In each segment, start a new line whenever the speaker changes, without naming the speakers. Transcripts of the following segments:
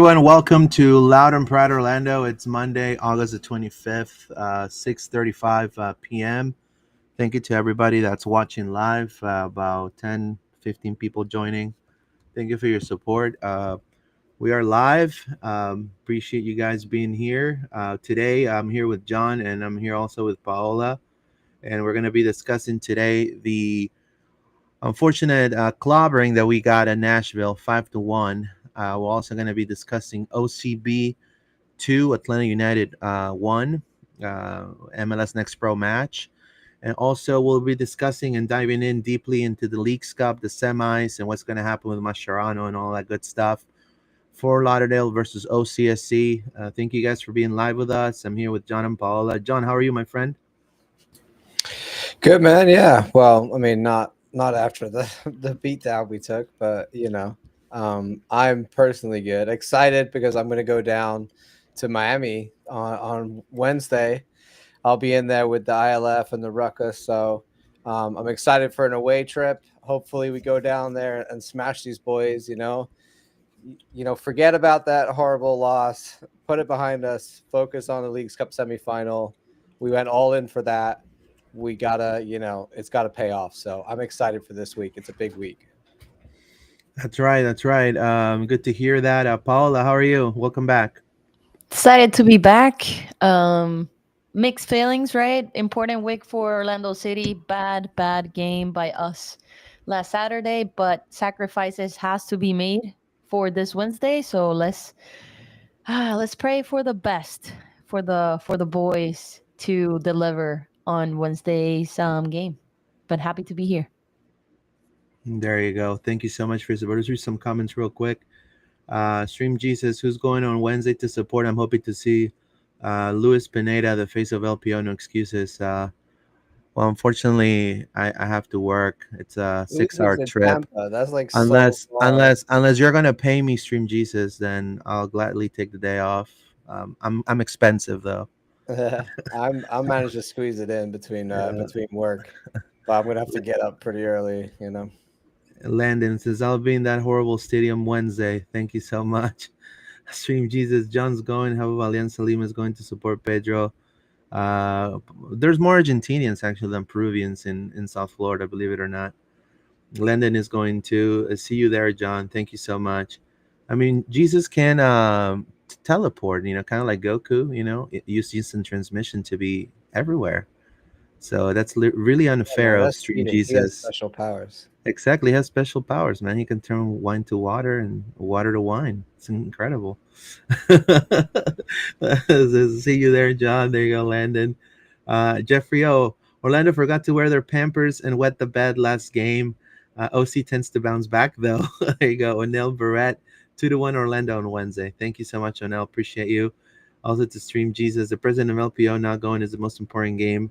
everyone. Welcome to Loud and Proud Orlando. It's Monday, August the 25th, 6:35 p.m. Thank you to everybody that's watching live, about 10, 15 people joining. Thank you for your support. We are live. Appreciate you guys being here. Today, I'm here with John, and I'm here also with Paola. And we're going to be discussing today the unfortunate clobbering that we got in Nashville, 5-1. We're also going to be discussing OCB 2, Atlanta United 1, MLS Next Pro match. And also, we'll be discussing and diving in deeply into the Leagues Cup, the semis, and what's going to happen with Mascherano and all that good stuff. Fort Lauderdale versus OCSC. Thank you guys for being live with us. I'm here with John and Paola. John, how are you, my friend?
Good, man. Yeah. Well, I mean, not after the beatdown we took, but I'm personally good. Excited because I'm going to go down to Miami on Wednesday. I'll be in there with the ILF and the Ruckus, so I'm excited for an away trip. Hopefully, we go down there and smash these boys. Forget about that horrible loss. Put it behind us. Focus on the Leagues Cup Semifinal. We went all in for that. We gotta, it's gotta pay off. So I'm excited for this week. It's a big week.
That's right. That's right. Good to hear that. Paola, how are you? Welcome back.
Excited to be back. Mixed feelings, right? Important week for Orlando City. Bad game by us last Saturday, but sacrifices has to be made for this Wednesday. So let's pray for the best for the boys to deliver on Wednesday's game. But happy to be here.
There you go. Thank you so much for your support. Let's read some comments real quick. Stream Jesus, who's going on Wednesday to support? I'm hoping to see Luis Pineda, the face of LPO. No excuses. Well, unfortunately, I have to work. It's a 6-hour trip.
Tampa. That's like
unless
so long.
unless you're gonna pay me, Stream Jesus, then I'll gladly take the day off. I'm expensive though.
I'm managed to squeeze it in between work, but I'm gonna have to get up pretty early.
Landon says, I'll be in that horrible stadium Wednesday. Thank you so much. Stream Jesus, John's going. How about Alianza Lima is going to support Pedro? There's more Argentinians actually than Peruvians in South Florida, believe it or not. Landon is going to see you there, John. Thank you so much. I mean, Jesus can teleport, kind of like Goku, use instant transmission to be everywhere. So that's really unfair of Stream Jesus.
He has special powers.
Exactly, he has special powers, man. He can turn wine to water and water to wine. It's incredible. See you there, John. There you go, Landon. Jeffrey O. Orlando forgot to wear their Pampers and wet the bed last game. OC tends to bounce back, though. There you go. Onel Barrett, 2-1 Orlando on Wednesday. Thank you so much, Onel. Appreciate you. Also to Stream Jesus. The president of LPO not going is the most important game.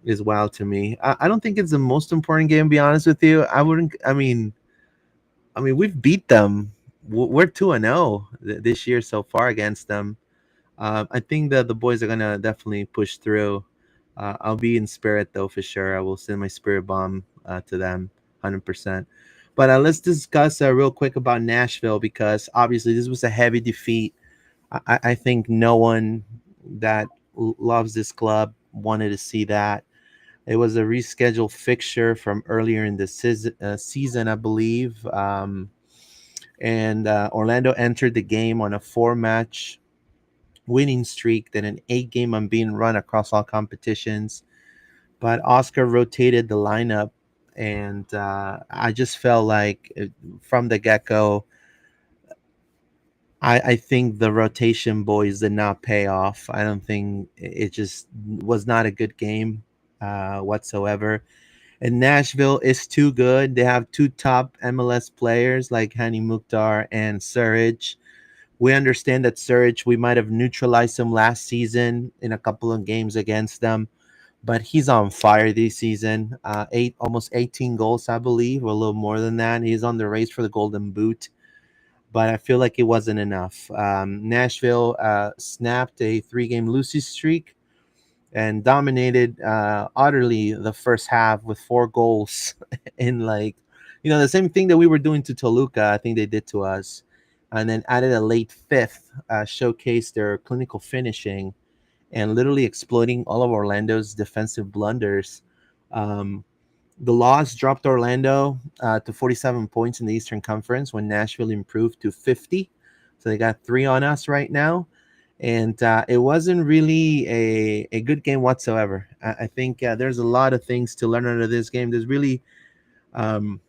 Is wild to me. I don't think it's the most important game, to be honest with you. I mean, we've beat them. We're 2-0 this year so far against them. I think that the boys are gonna definitely push through. I'll be in spirit though, for sure. I will send my spirit bomb to them 100%. But let's discuss real quick about Nashville, because obviously this was a heavy defeat. I think no one that loves this club wanted to see that. It was a rescheduled fixture from earlier in the season, I believe. And Orlando entered the game on a 4-match winning streak, then an 8-game unbeaten run across all competitions. But Oscar rotated the lineup, and I just felt like from the get-go, I think the rotation boys did not pay off. I don't think it just was not a good game whatsoever. And Nashville is too good. They have 2 top MLS players like Hani Mukhtar and Surridge. We understand that Surridge, we might have neutralized him last season in a couple of games against them, but he's on fire this season. Almost 18 goals, I believe, or a little more than that. He's on the race for the Golden Boot, but I feel like it wasn't enough. Nashville snapped a 3-game losing streak and dominated utterly the first half with 4 goals in the same thing that we were doing to Toluca, I think they did to us. and then added a late fifth, showcased their clinical finishing and literally exploiting all of Orlando's defensive blunders. Um, the loss dropped Orlando to 47 points in the Eastern Conference when Nashville improved to 50. So they got 3 on us right now. And it wasn't really a good game whatsoever. I think there's a lot of things to learn out of this game. There's really, um,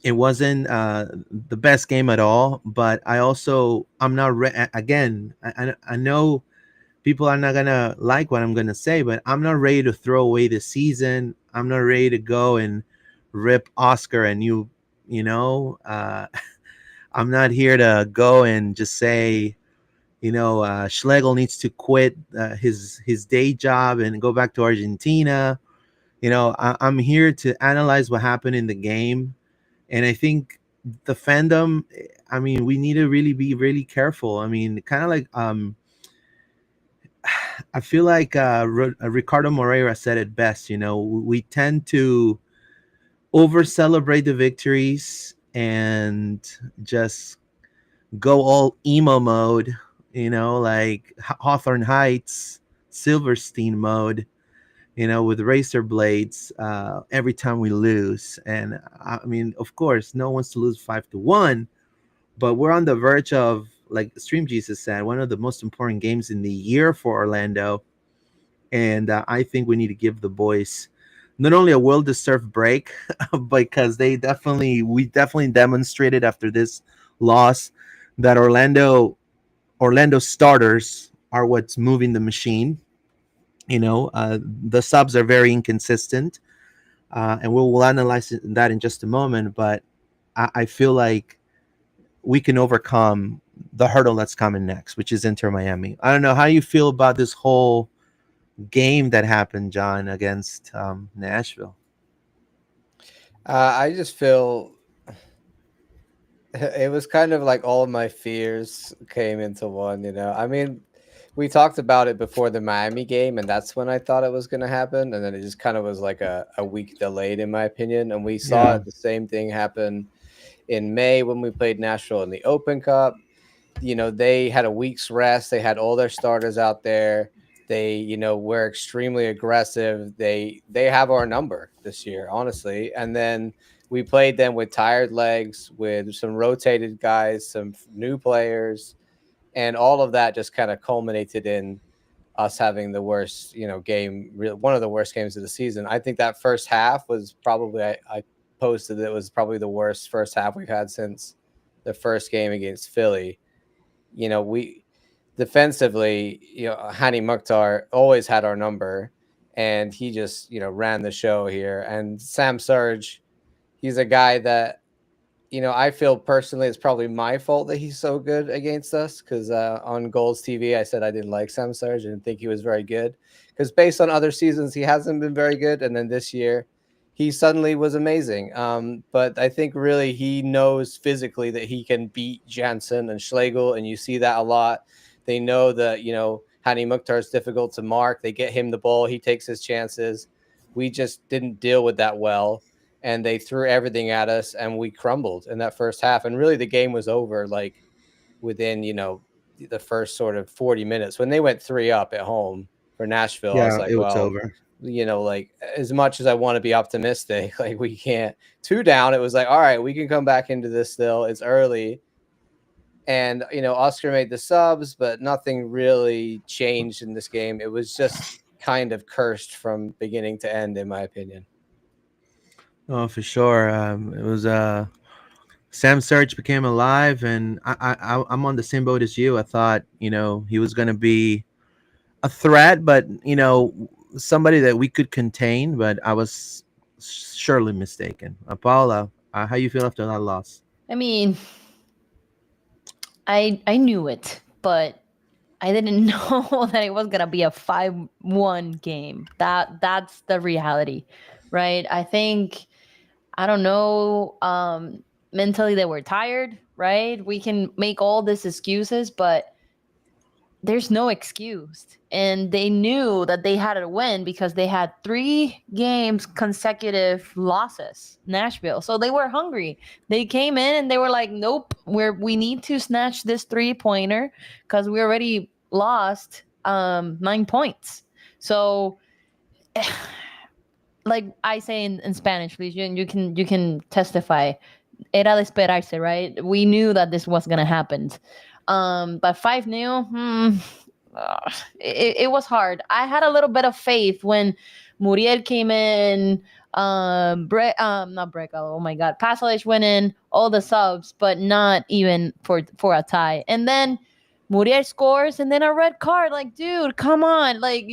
it wasn't the best game at all, but I'm not, again, I know people are not gonna like what I'm gonna say, but I'm not ready to throw away the season. I'm not ready to go and rip Oscar and I'm not here to go and just say, Schlegel needs to quit his day job and go back to Argentina. I'm here to analyze what happened in the game, and I think the fandom. I mean, we need to really be really careful. I mean, kind of like I feel like Ricardo Moreira said it best. We tend to over celebrate the victories and just go all emo mode, like Hawthorne Heights, Silverstein mode, with razor blades every time we lose. And I mean, of course, no one wants to lose 5-1, but we're on the verge of, like Stream Jesus said, one of the most important games in the year for Orlando. And I think we need to give the boys not only a well-deserved break, because we definitely demonstrated after this loss that Orlando starters are what's moving the machine. The subs are very inconsistent, and we'll analyze that in just a moment. But I feel like we can overcome the hurdle that's coming next, which is Inter Miami. I don't know how you feel about this whole game that happened, John, against Nashville.
I just feel it was kind of like all of my fears came into one, I mean, we talked about it before the Miami game, and that's when I thought it was going to happen. And then it just kind of was like a week delayed, in my opinion. And we saw
Yeah.
the same thing happen in May when we played Nashville in the Open Cup. They had a week's rest. They had all their starters out there. They, were extremely aggressive. They have our number this year, honestly. And then we played them with tired legs, with some rotated guys, some new players, and all of that just kind of culminated in us having the worst, game, one of the worst games of the season. I think that first half was probably, I posted it was probably the worst first half we've had since the first game against Philly. We defensively, Hani Mukhtar always had our number, and he just, ran the show here. And Sam Surge, he's a guy that, I feel personally it's probably my fault that he's so good against us, because on Goals TV, I said I didn't like Sam Surge. I didn't think he was very good, because based on other seasons, he hasn't been very good. And then this year, he suddenly was amazing. But I think really he knows physically that he can beat Jansen and Schlegel, and you see that a lot. They know that, Hani Mukhtar is difficult to mark. They get him the ball. He takes his chances. We just didn't deal with that well, and they threw everything at us, and we crumbled in that first half. And really the game was over like within, the first sort of 40 minutes. When they went 3 up at home for Nashville, I was
Yeah,
like,
it was
well,
over.
like as much as I want to be optimistic, like we can't. 2 down, it was like, all right, we can come back into this still. It's early. And, Oscar made the subs, but nothing really changed in this game. It was just kind of cursed from beginning to end, in my opinion.
Oh, for sure. It was Sam Surge became alive, and I'm on the same boat as you. I thought he was going to be a threat, but somebody that we could contain. But I was surely mistaken. Paula, how you feel after that loss?
I mean, I knew it, but I didn't know that it was gonna be a 5-1 game. That's the reality, right? I think, I don't know, mentally they were tired, right? We can make all these excuses, but there's no excuse. And they knew that they had to win because they had 3 games consecutive losses, Nashville. So they were hungry. They came in and they were like, nope, we need to snatch this 3-pointer because we already lost 9 points. So like I say in Spanish, please, you can testify. Era de esperarse, right? We knew that this was gonna happen. But 5-0, it was hard. I had a little bit of faith when Muriel came in, not Brecalo, oh my god, Pasalic went in, all the subs, but not even for a tie. And then Muriel scores and then a red card. Like, dude, come on. Like,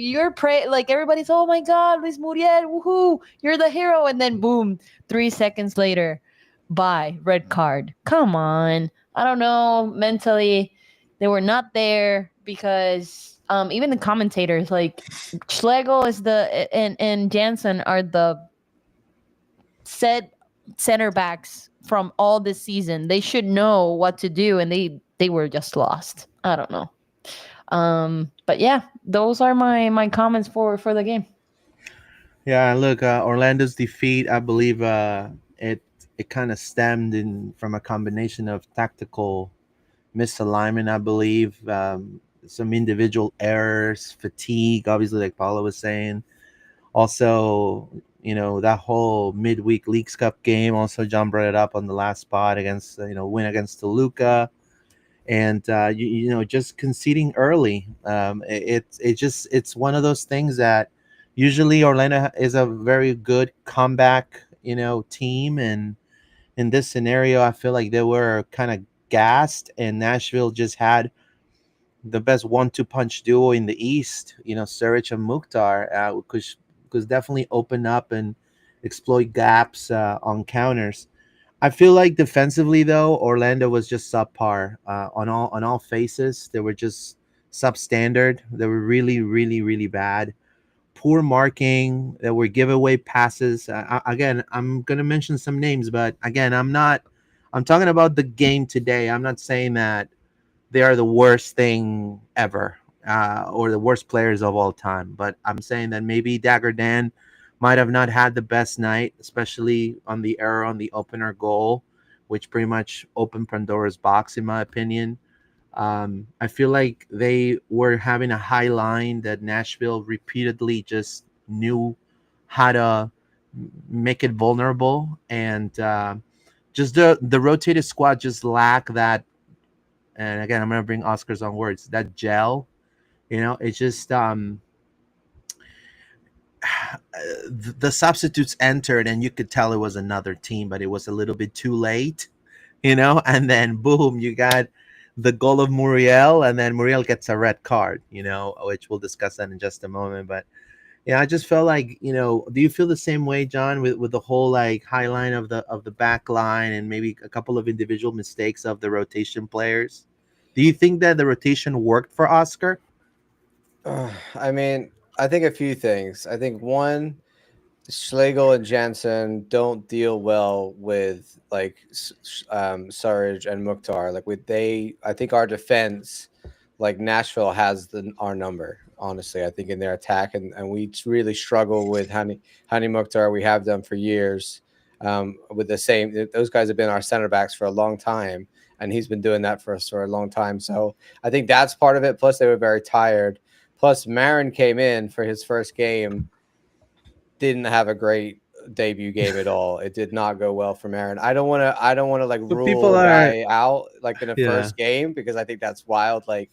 like everybody's, oh my god, Luis Muriel, woohoo, you're the hero. And then boom, 3 seconds later, bye, red card. Come on. I don't know, mentally they were not there because even the commentators, like Schlegel is and Jansen are the set center backs from all this season. They should know what to do, and they were just lost. I don't know. But yeah, those are my comments for the game.
Yeah, look, Orlando's defeat, I believe it kind of stemmed from a combination of tactical misalignment, I believe, some individual errors, fatigue, obviously, like Paula was saying. Also, that whole midweek Leagues Cup game. Also, John brought it up on the last spot against, win against Toluca, and just conceding early. It's one of those things that usually Orlando is a very good comeback, team, and in this scenario, I feel like they were kind of gassed, and Nashville just had the best 1-2 punch duo in the East. Suric and Mukhtar, because definitely open up and exploit gaps on counters. I feel like defensively though, Orlando was just subpar on all faces. They were just substandard. They were really, really, really bad. Poor marking. There were giveaway passes. Again, I'm gonna mention some names, but again, I'm not. I'm talking about the game today. I'm not saying that they are the worst thing ever or the worst players of all time. But I'm saying that maybe Dagger Dan might have not had the best night, especially on the error on the opener goal, which pretty much opened Pandora's box, in my opinion. I feel like they were having a high line that Nashville repeatedly just knew how to make it vulnerable, and just the rotated squad just lack that. And again, I'm gonna bring Oscar's own words. That gel, it's just the substitutes entered, and you could tell it was another team, but it was a little bit too late, And then boom, you got the goal of Muriel, and then Muriel gets a red card, which we'll discuss that in just a moment. But yeah, I just felt like, do you feel the same way, John, with the whole like high line of the back line and maybe a couple of individual mistakes of the rotation players? Do you think that the rotation worked for Oscar?
I mean, I think a few things. I think one, Schlegel and Jansen don't deal well with like Surridge and Mukhtar. Like I think our defense, like Nashville has our number. Honestly, I think in their attack, and we really struggle with Hani Mukhtar. We have them for years. With the same, those guys have been our center backs for a long time, and he's been doing that for us for a long time. So I think that's part of it. Plus, they were very tired. Plus, Marin came in for his first game, didn't have a great debut game at all. It did not go well for Marin. I don't want to like
But
rule a guy out like in a
Yeah.
first game because I think that's wild. Like,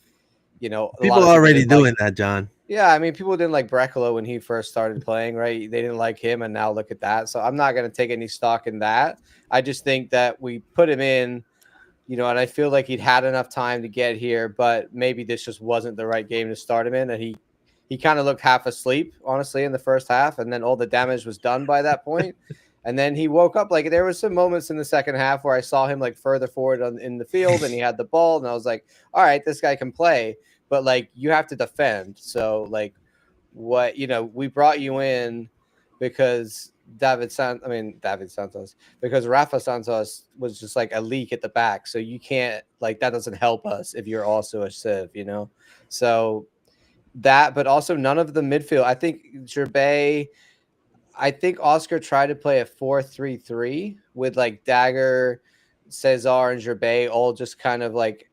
a lot
People
of
are already
didn't
doing that, John.
Yeah, I mean, people didn't like Brecalo when he first started playing, right? They didn't like him, and now look at that. So I'm not going to take any stock in that. I just think that we put him in, and I feel like he'd had enough time to get here, but maybe this just wasn't the right game to start him in, and he kind of looked half asleep, honestly, in the first half, and then all the damage was done by that point. And then he woke up. Like, there was some moments in the second half where I saw him like further forward in the field, and he had the ball, and I was like, all right, this guy can play. But like, you have to defend. So like, we brought you in because David Santos, because Rafa Santos was just like a leak at the back. So you can't, like, that doesn't help us if you're also a sieve, you know? So that, but also none of the midfield. I think Gervais, I think Oscar tried to play a 4-3-3 with like Dagger, Cesar, and Gervais all just kind of like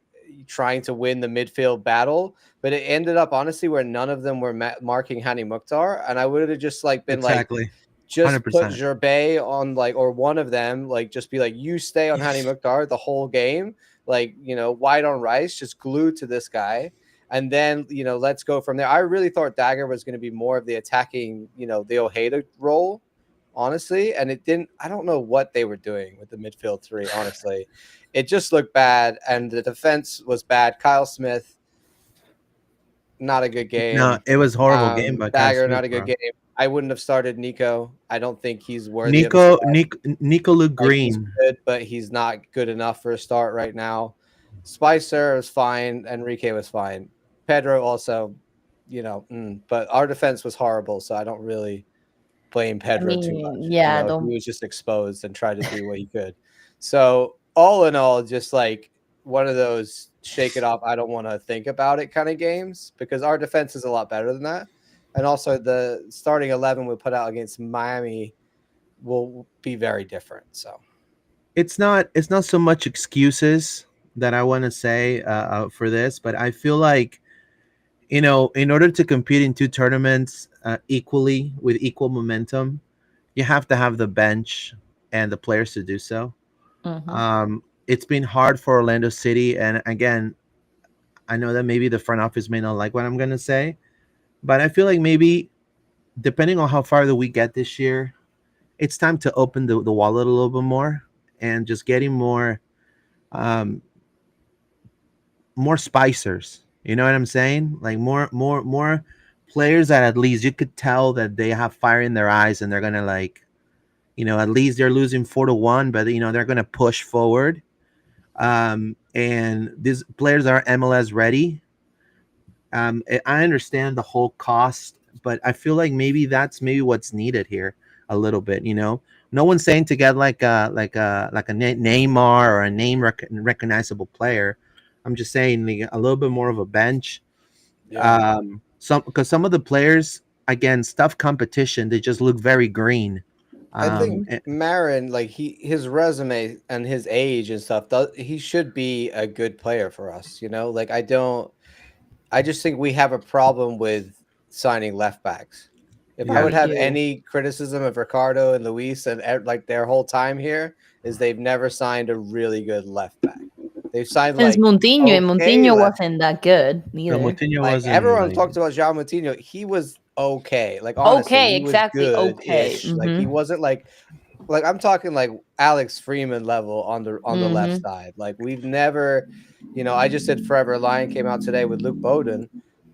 trying to win the midfield battle. But it ended up honestly where none of them were marking Hani Mukhtar, and I would have just like been like,
Exactly.
just put
100%.
Gervais on, like, or one of them, like, just be like, you stay on Hani Mukhtar the whole game, like, you know, white on rice, just glued to this guy. And then, you know, let's go from there. I really thought Dagger was going to be more of the attacking, you know, the Ojeda role, honestly. And it didn't, I don't know what they were doing with the midfield three, honestly. It just looked bad. And the defense was bad. Kyle Smith, not a good
No,
game.
it was horrible game by Kyle
Dagger,
Smith,
not a good
bro.
game. I wouldn't have started Nico. I don't think he's worthy of a
Nico,
start.
Nico looked
Like, he's
green.
good, but he's not good enough for a start right now. Spicer was fine. Enrique was fine. Pedro also, you know, but our defense was horrible, so I don't really blame
I
Pedro too
mean,
much. You
yeah,
know, he
don't.
was just exposed and tried to do what he could. So all in all, just like one of those shake it off, I don't want to think about it kind of games, because our defense is a lot better than that. And also the starting 11 we put out against Miami will be very different. So
It's not so much excuses that I want to say for this, but I feel like, you know, in order to compete in two tournaments equally with equal momentum, you have to have the bench and the players to do so.
Mhm.
It's been hard for Orlando City, and again, I know that maybe the front office may not like what I'm gonna say, but I feel like maybe depending on how far that we get this year, it's time to open the wallet a little bit more and just getting um, more spicers. You know what I'm saying? Like more players that at least you could tell that they have fire in their eyes and they're gonna, like, you know, at least they're losing 4-1, but you know they're gonna push forward. And these players are MLS ready. I understand the whole cost, but I feel like maybe that's maybe what's needed here a little bit. You know, no one's saying to get like a Neymar or a name recognizable player. I'm just saying like, a little bit more of a bench.
yeah,
Some because some of the players, again, stuff competition, they just look very green.
I think
Mhm.
Marin, like, his resume and his age and stuff, he should be a good player for us. You know, like, I just think we have a problem with signing left backs. If I
Yeah.
would
We
have
do.
any criticism of Ricardo and Luis and like their whole time here, is they've never signed a really good left back. They've signed
Since
like
Montinho, and
okay
Montinho
left.
wasn't that good
No,
neither.
Moutinho
Like,
wasn't
everyone
like
talked about João Moutinho. He was okay. Like, honestly,
Okay,
he was
exactly. Okay.
good-ish. Like, he
Mhm.
wasn't like I'm talking like Alex Freeman level on the left
Mhm.
side. Like, we've never, you know, I just said Forever Lion came out today with Luke Bowden.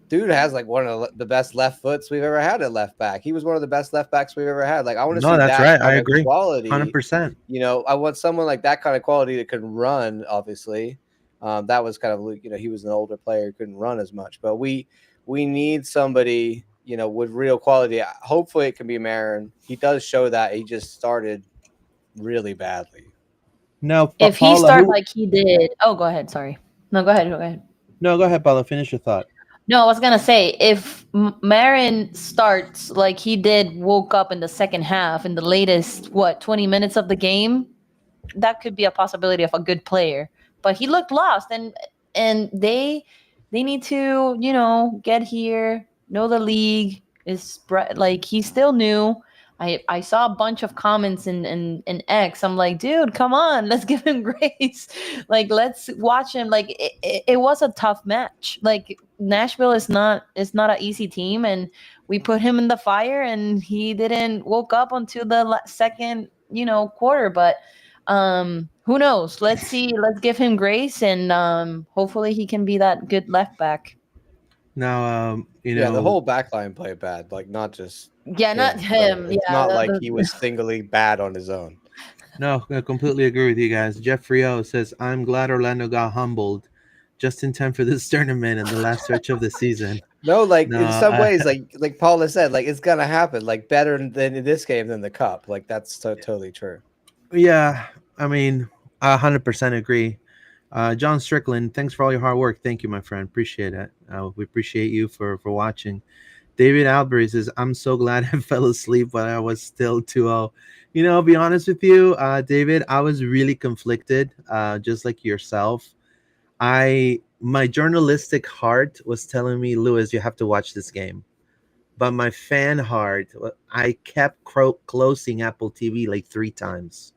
Dude has like one of the best left foots we've ever had at left back. He was one of the best left backs we've ever had. Like, I want to
no,
see
that's
that
right. I
kind of
agree, hundred
quality.
percent.
You know, I want someone like that kind of quality that can run. Obviously, that was kind of, you know, he was an older player, couldn't run as much. But we need somebody, you know, with real quality. Hopefully, it can be Marin. He does show that. He just started really badly.
No,
If he
Paula,
start
who?
like he did, oh, go ahead. Sorry. No, go ahead. Go ahead.
No, go ahead, Paula. Finish your thought.
No, I was gonna say if Marin starts like he did, woke up in the second half in the latest 20 minutes of the game, that could be a possibility of a good player. But he looked lost, and they need to, get here, know the league is like he's still new. I saw a bunch of comments in X. I'm like, dude, come on, let's give him grace. Like, let's watch him. Like, it was a tough match. Like, Nashville is not an easy team, and we put him in the fire, and he didn't woke up until the second quarter. But who knows? Let's see. Let's give him grace, and hopefully he can be that good left back.
Now,
Yeah, the whole backline played bad. Like, not just
Yeah, not
him. So
him.
it's
Yeah,
not like he was singly bad on his own.
no, I completely agree with you guys. Jeffrey O says, "I'm glad Orlando got humbled, just in time for this tournament and the last stretch of the season."
No, like
No,
in some ways, like Paula said, like it's gonna happen, like better than in this game than the cup. Like that's totally true.
yeah, I mean, 100% agree. John Strickland, thanks for all your hard work. Thank you, my friend. Appreciate it. We appreciate you for watching. David Albury says, I'm so glad I fell asleep when I was still 2-0. You know, be honest with you, David, I was really conflicted, just like yourself. My journalistic heart was telling me, Lewis, you have to watch this game. But my fan heart, I kept closing Apple TV like 3 times.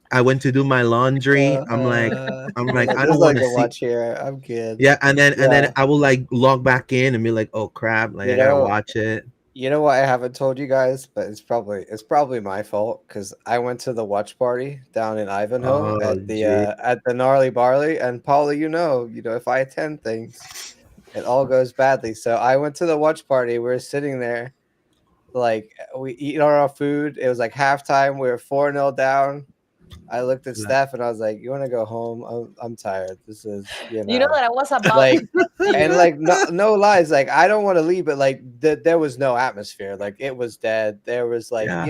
I went to do my laundry. I'm
You're
like,
like,
I
there's
don't want
like
to
a
see.
watch here. I'm good.
Yeah, and then
Yeah,
I will like log back in and be like, oh crap, like
you
I gotta
know,
watch it.
you know what I haven't told you guys, but it's probably my fault because I went to the watch party down in Ivanhoe
Oh gee.
at the Gnarly Barley, and Paula, if I attend things, it all goes badly. So I went to the watch party. We were sitting there, like we eat our food. It was like halftime. We were 4-0 down. I looked at Steph and I was like, "You want to go home? I'm tired. This is,
You know that I was about to
like,
text
and
you.
like no lies. Like I don't want to leave, but like there was no atmosphere. Like it was dead. There was like
Yeah.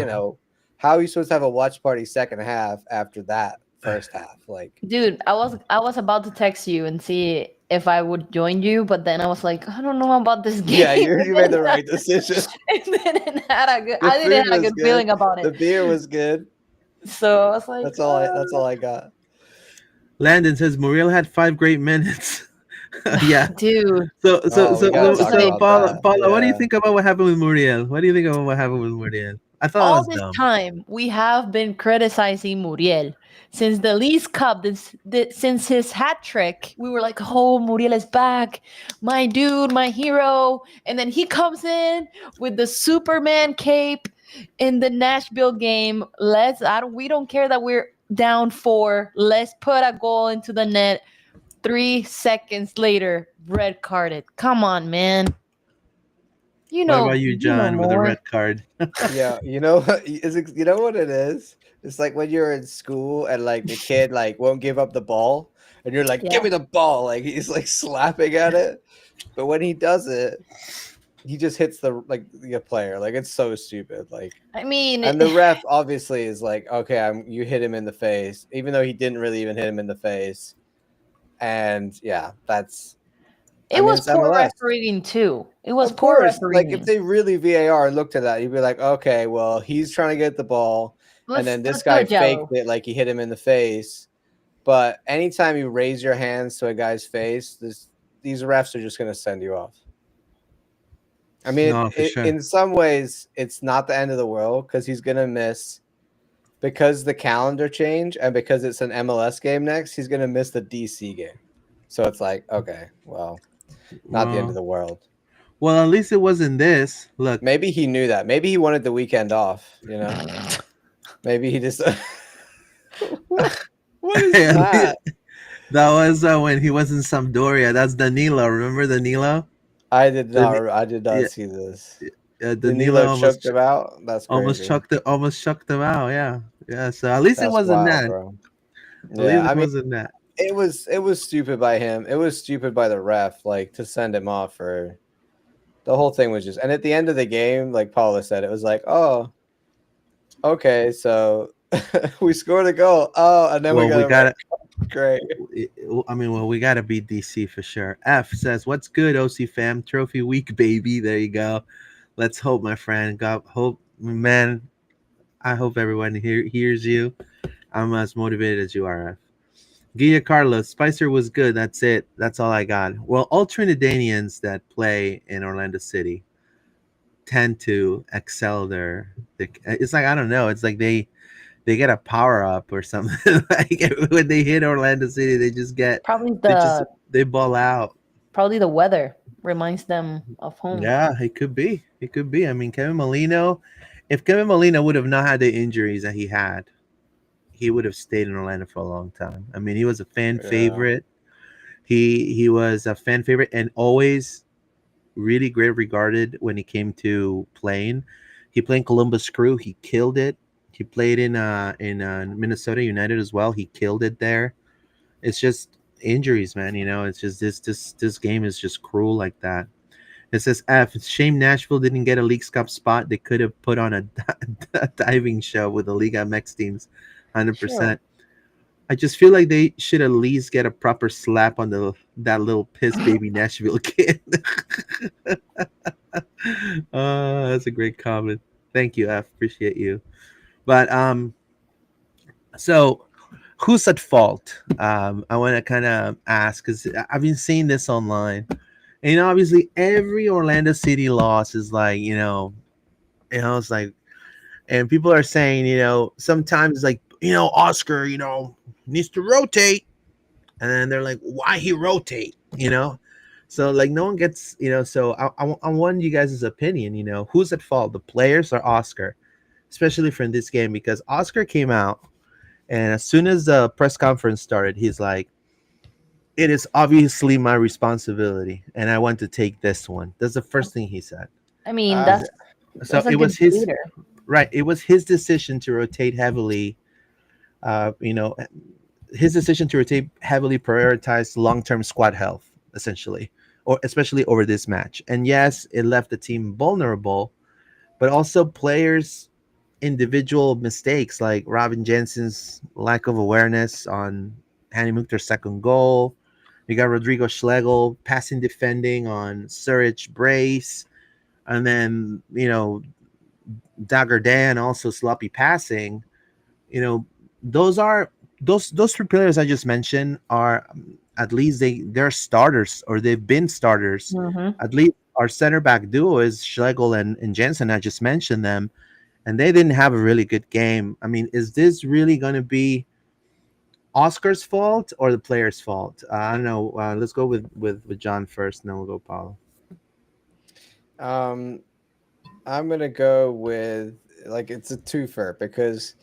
how are you supposed to have a watch party second half after that first half? Like
Dude, I was about to text you and see if I would join you, but then I was like, I don't know about this
yeah,
game.
you made the right decision. The
I didn't
food
have a
was
good
good.
feeling about
The
it.
beer was good.
So I was like,
That's all I got.
Landon says Muriel had 5 great minutes. Yeah.
dude,
So so
Oh, we
so
I
gotta
so,
was
talk
so
like,
about
Paula,
that.
Paula, what do you
Yeah.
think about what happened with Muriel? What do you think about what happened with Muriel? I thought that
all
was
this
dumb.
time we have been criticizing Muriel since the Leagues Cup. Since his hat trick, we were like, "Oh, Muriel is back, my dude, my hero." And then he comes in with the Superman cape in the Nashville game. We don't care that we're down 4. Let's put a goal into the net. 3 seconds later, red carded. Come on, man.
What about you,
You know
John, with a
more.
red card?
Yeah, you know what it is? It's like when you're in school and like the kid like won't give up the ball and you're like, "Give
Yeah.
me the ball." Like he's like slapping at it. But when he does it, he just hits the player. Like it's so stupid. Like
I mean,
and the ref obviously is like, "Okay, you hit him in the face," even though he didn't really even hit him in the face. And yeah, I
it
mean,
was
it's
poor
MLS.
refereeing too. It was
Of
poor
course, like if
refereeing.
they really VAR and looked at that, you'd be like, okay, well, he's trying to get the ball, and then this
Let's go
guy faked
Jello.
it like he hit him in the face. But anytime you raise your hands to a guy's face, these refs are just going to send you off. I mean,
No, for sure.
in some ways, it's not the end of the world because he's going to miss because the calendar change and because it's an MLS game next. He's going to miss the DC game, so it's like, okay, well, not the end of
Well,
the world.
well, at least it wasn't this. Look,
Maybe he knew that. Maybe he wanted the weekend off, you know? Maybe he just what is
that
that?
was when he was in Sampdoria. That's Danilo. Remember Danilo? Dani-
I did not
yeah,
see this.
Danilo
Danilo choked him out. That's crazy.
almost chucked him out. Yeah, yeah. So at least it
That's
wasn't
wild,
that.
bro.
At least
Yeah,
it
I mean
wasn't that.
it was stupid by him. It was stupid by the ref, like to send him off for the whole thing was just and at the end of the game, like Paula said, it was like, oh, okay, so we scored a goal. Oh, and then we
Well,
got
we
a red
got
card. Great.
I mean, well, we got to beat DC for sure. F says, "What's good, OC fam? Trophy week, baby. There you go. Let's hope, my friend. God, hope, man. I hope everyone hears you. I'm as motivated as you are, F. Guilla Carlos, Spicer was good. That's it. That's all I got. Well, all Trinidadians that play in Orlando City tend to excel there. It's like I don't know. It's like they get a power up or something. Like when they hit Orlando City,
Probably
they just
the
they ball out.
probably the weather reminds them of home.
Yeah, it could be. It could be. I mean, Kevin Molino, if Kevin Molino would have not had the injuries that he had, he would have stayed in Orlando for a long time. I mean, he was a fan
Yeah.
favorite. He was a fan favorite and always really great regarded when he came to playing. He played in Columbus Crew. He killed it. He played in Minnesota United as well. He killed it there. It's just injuries, man. It's just this game is just cruel like that. It says F. It's shame Nashville didn't get a Leagues Cup spot. They could have put on a diving show with the Liga MX teams, 100%.
Sure.
I just feel like they should at least get a proper slap on the that little piss baby Nashville kid. That's a great comment. Thank you, F. Appreciate you. But so who's at fault? I want to kind of ask because I've been seeing this online, and obviously every Orlando City loss is like it's like, and people are saying sometimes like Oscar needs to rotate, and then they're like, why he rotate? So like no one gets So I want you guys' opinion. Who's at fault, the players or Oscar, especially for this game because Oscar came out and as soon as the press conference started, he's like, it is obviously my responsibility and I want to take this one. That's the first thing he said.
I mean,
Uh,
So
that's a
it
good
was his
leader.
right. It was his decision to rotate heavily. Uh, you know, his decision to rotate heavily prioritized long-term squad health, essentially, or especially over this match. And yes, it left the team vulnerable, but also players' individual mistakes like Robin Jensen's lack of awareness on Hani Mukhtar's second goal. You got Rodrigo Schlegel passing defending on Surich Brace. And then, Dagger Dan also sloppy passing. You know, those are those three players I just mentioned are at least they're starters or they've been starters.
Hmm.
At least our center back duo is Schlegel and Jensen. I just mentioned them, and they didn't have a really good game. I mean, is this really going to be Oscar's fault or the player's fault? I don't know. Let's go with John first, and then we'll go Paulo.
um, I'm gonna go with like it's a twofer because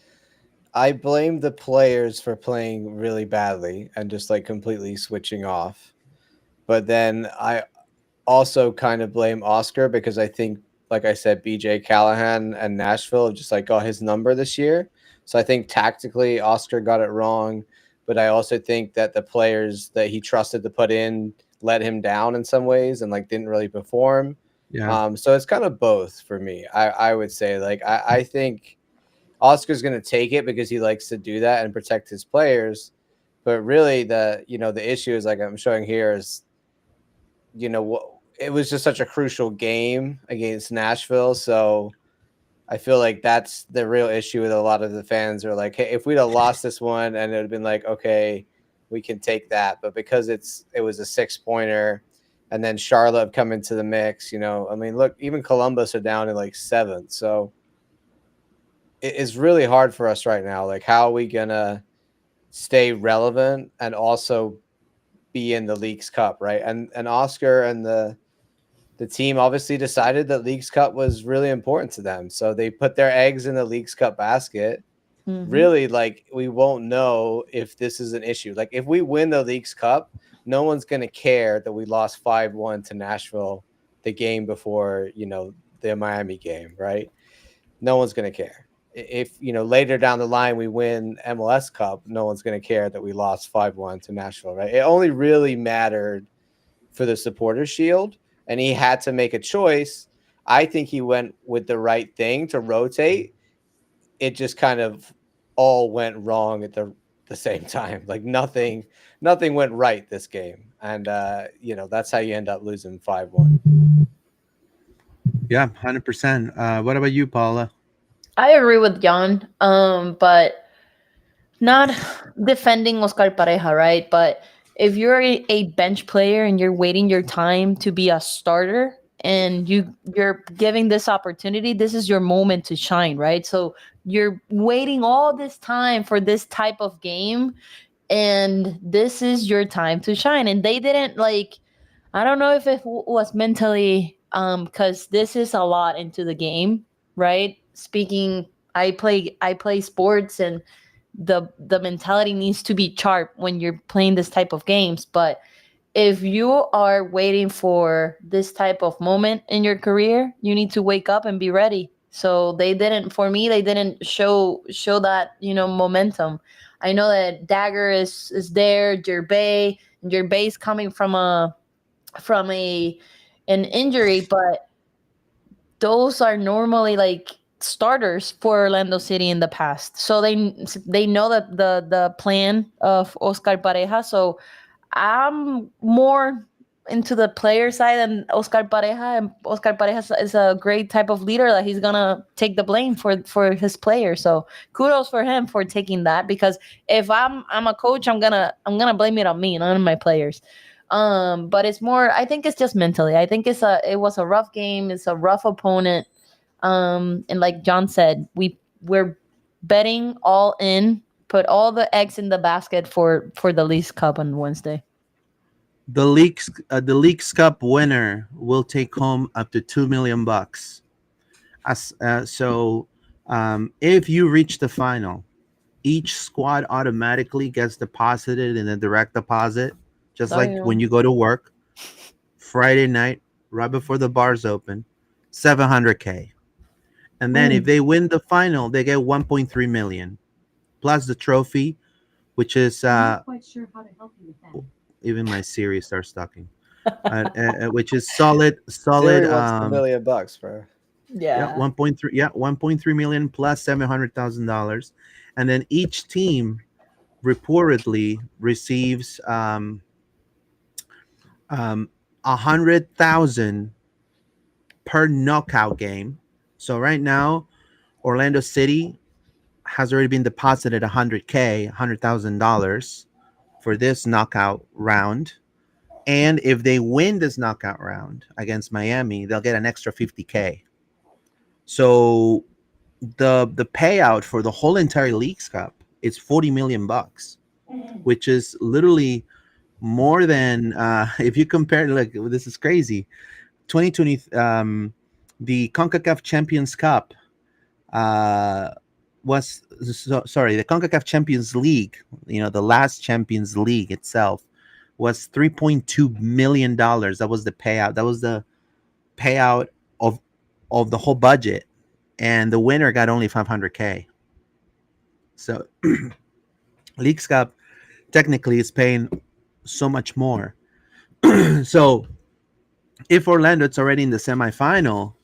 I blame the players for playing really badly and just like completely switching off. But then I also kind of blame Oscar because I think, like I said, BJ Callahan and Nashville just like got his number this year. So I think tactically Oscar got it wrong, but I also think that the players that he trusted to put in let him down in some ways and like didn't really perform.
Yeah,
So it's kind of both for me. I would say like I think Oscar's going to take it because he likes to do that and protect his players. But really, the issue is like I'm showing here is what it was just such a crucial game against Nashville. So I feel like that's the real issue with a lot of the fans are like, hey, if we'd have lost this one and it would have been like, okay, we can take that. But because it was a 6-pointer and then Charlotte come into the mix, I mean, look, even Columbus are down in like 7th. So it's really hard for us right now. Like, how are we gonna stay relevant and also be in the Leagues Cup, right? And Oscar and the team obviously decided that Leagues Cup was really important to them, so they put their eggs in the Leagues Cup basket.
Hmm.
Really, like we won't know if this is an issue. Like if we win the Leagues Cup, no one's gonna care that we lost 5-1 to Nashville the game before the Miami game, right? No one's going to care. If later down the line we win MLS Cup, no one's going to care that we lost 5-1 to Nashville, right? It only really mattered for the Supporters Shield, and he had to make a choice. I think he went with the right thing to rotate. It just kind of all went wrong at the same time. Like nothing went right this game, and that's how you end up losing 5-1.
yeah, 100%. What about you, Paula?
I agree with John. But not defending Oscar Pareja, right? But if you're a bench player and you're waiting your time to be a starter and you're giving this opportunity, this is your moment to shine, right? So you're waiting all this time for this type of game and this is your time to shine. And they didn't like, I don't know if it was mentally because this is a lot into the game, right? Speaking, I play sports and the mentality needs to be sharp when you're playing this type of games. But if you are waiting for this type of moment in your career, you need to wake up and be ready. So they didn't, for me, they didn't show that momentum. I know that Dagger is there, Gervais, and Gervais coming from a an injury, but those are normally like starters for Orlando City in the past. So they know that the plan of Oscar Pareja. So I'm more into the player side than Oscar Pareja, and Oscar Pareja is a great type of leader that he's gonna take the blame for his players. So kudos for him for taking that, because if I'm a coach, I'm gonna blame it on me, not on my players. But it's more. I think it's just mentally. I think it was a rough game. It's a rough opponent. And like John said, we're betting all in, put all the eggs in the basket for the Leagues Cup on Wednesday.
The Leagues Cup winner will take home up to $2 million. If you reach the final, each squad automatically gets deposited in a direct deposit, just
Oh,
like
yeah.
when you go to work Friday night, right before the bars open, 700K. And then if
Ooh.
they win the final, they get 1.3 million plus the trophy, which is even my Siri starts talking. Which is solid.
Siri wants $1 million, bro.
Yeah,
Yeah.
1.3. Yeah, 1.3 million plus $700,000, and then each team reportedly receives 100,000 per knockout game. So right now, Orlando City has already been deposited 100K, $100,000 for this knockout round. And if they win this knockout round against Miami, they'll get an extra 50K. So the payout for the whole entire Leagues Cup is 40 million bucks, which is literally more than if you compare. Like, this is crazy. 2020, the CONCACAF Champions Cup uh, sorry, the CONCACAF Champions League. The last Champions League itself was $3.2 million. That was the payout. That was the payout of the whole budget, and the winner got only 500K. So Leagues Cup technically is paying so much more. So if Orlando it's already in the semifinal,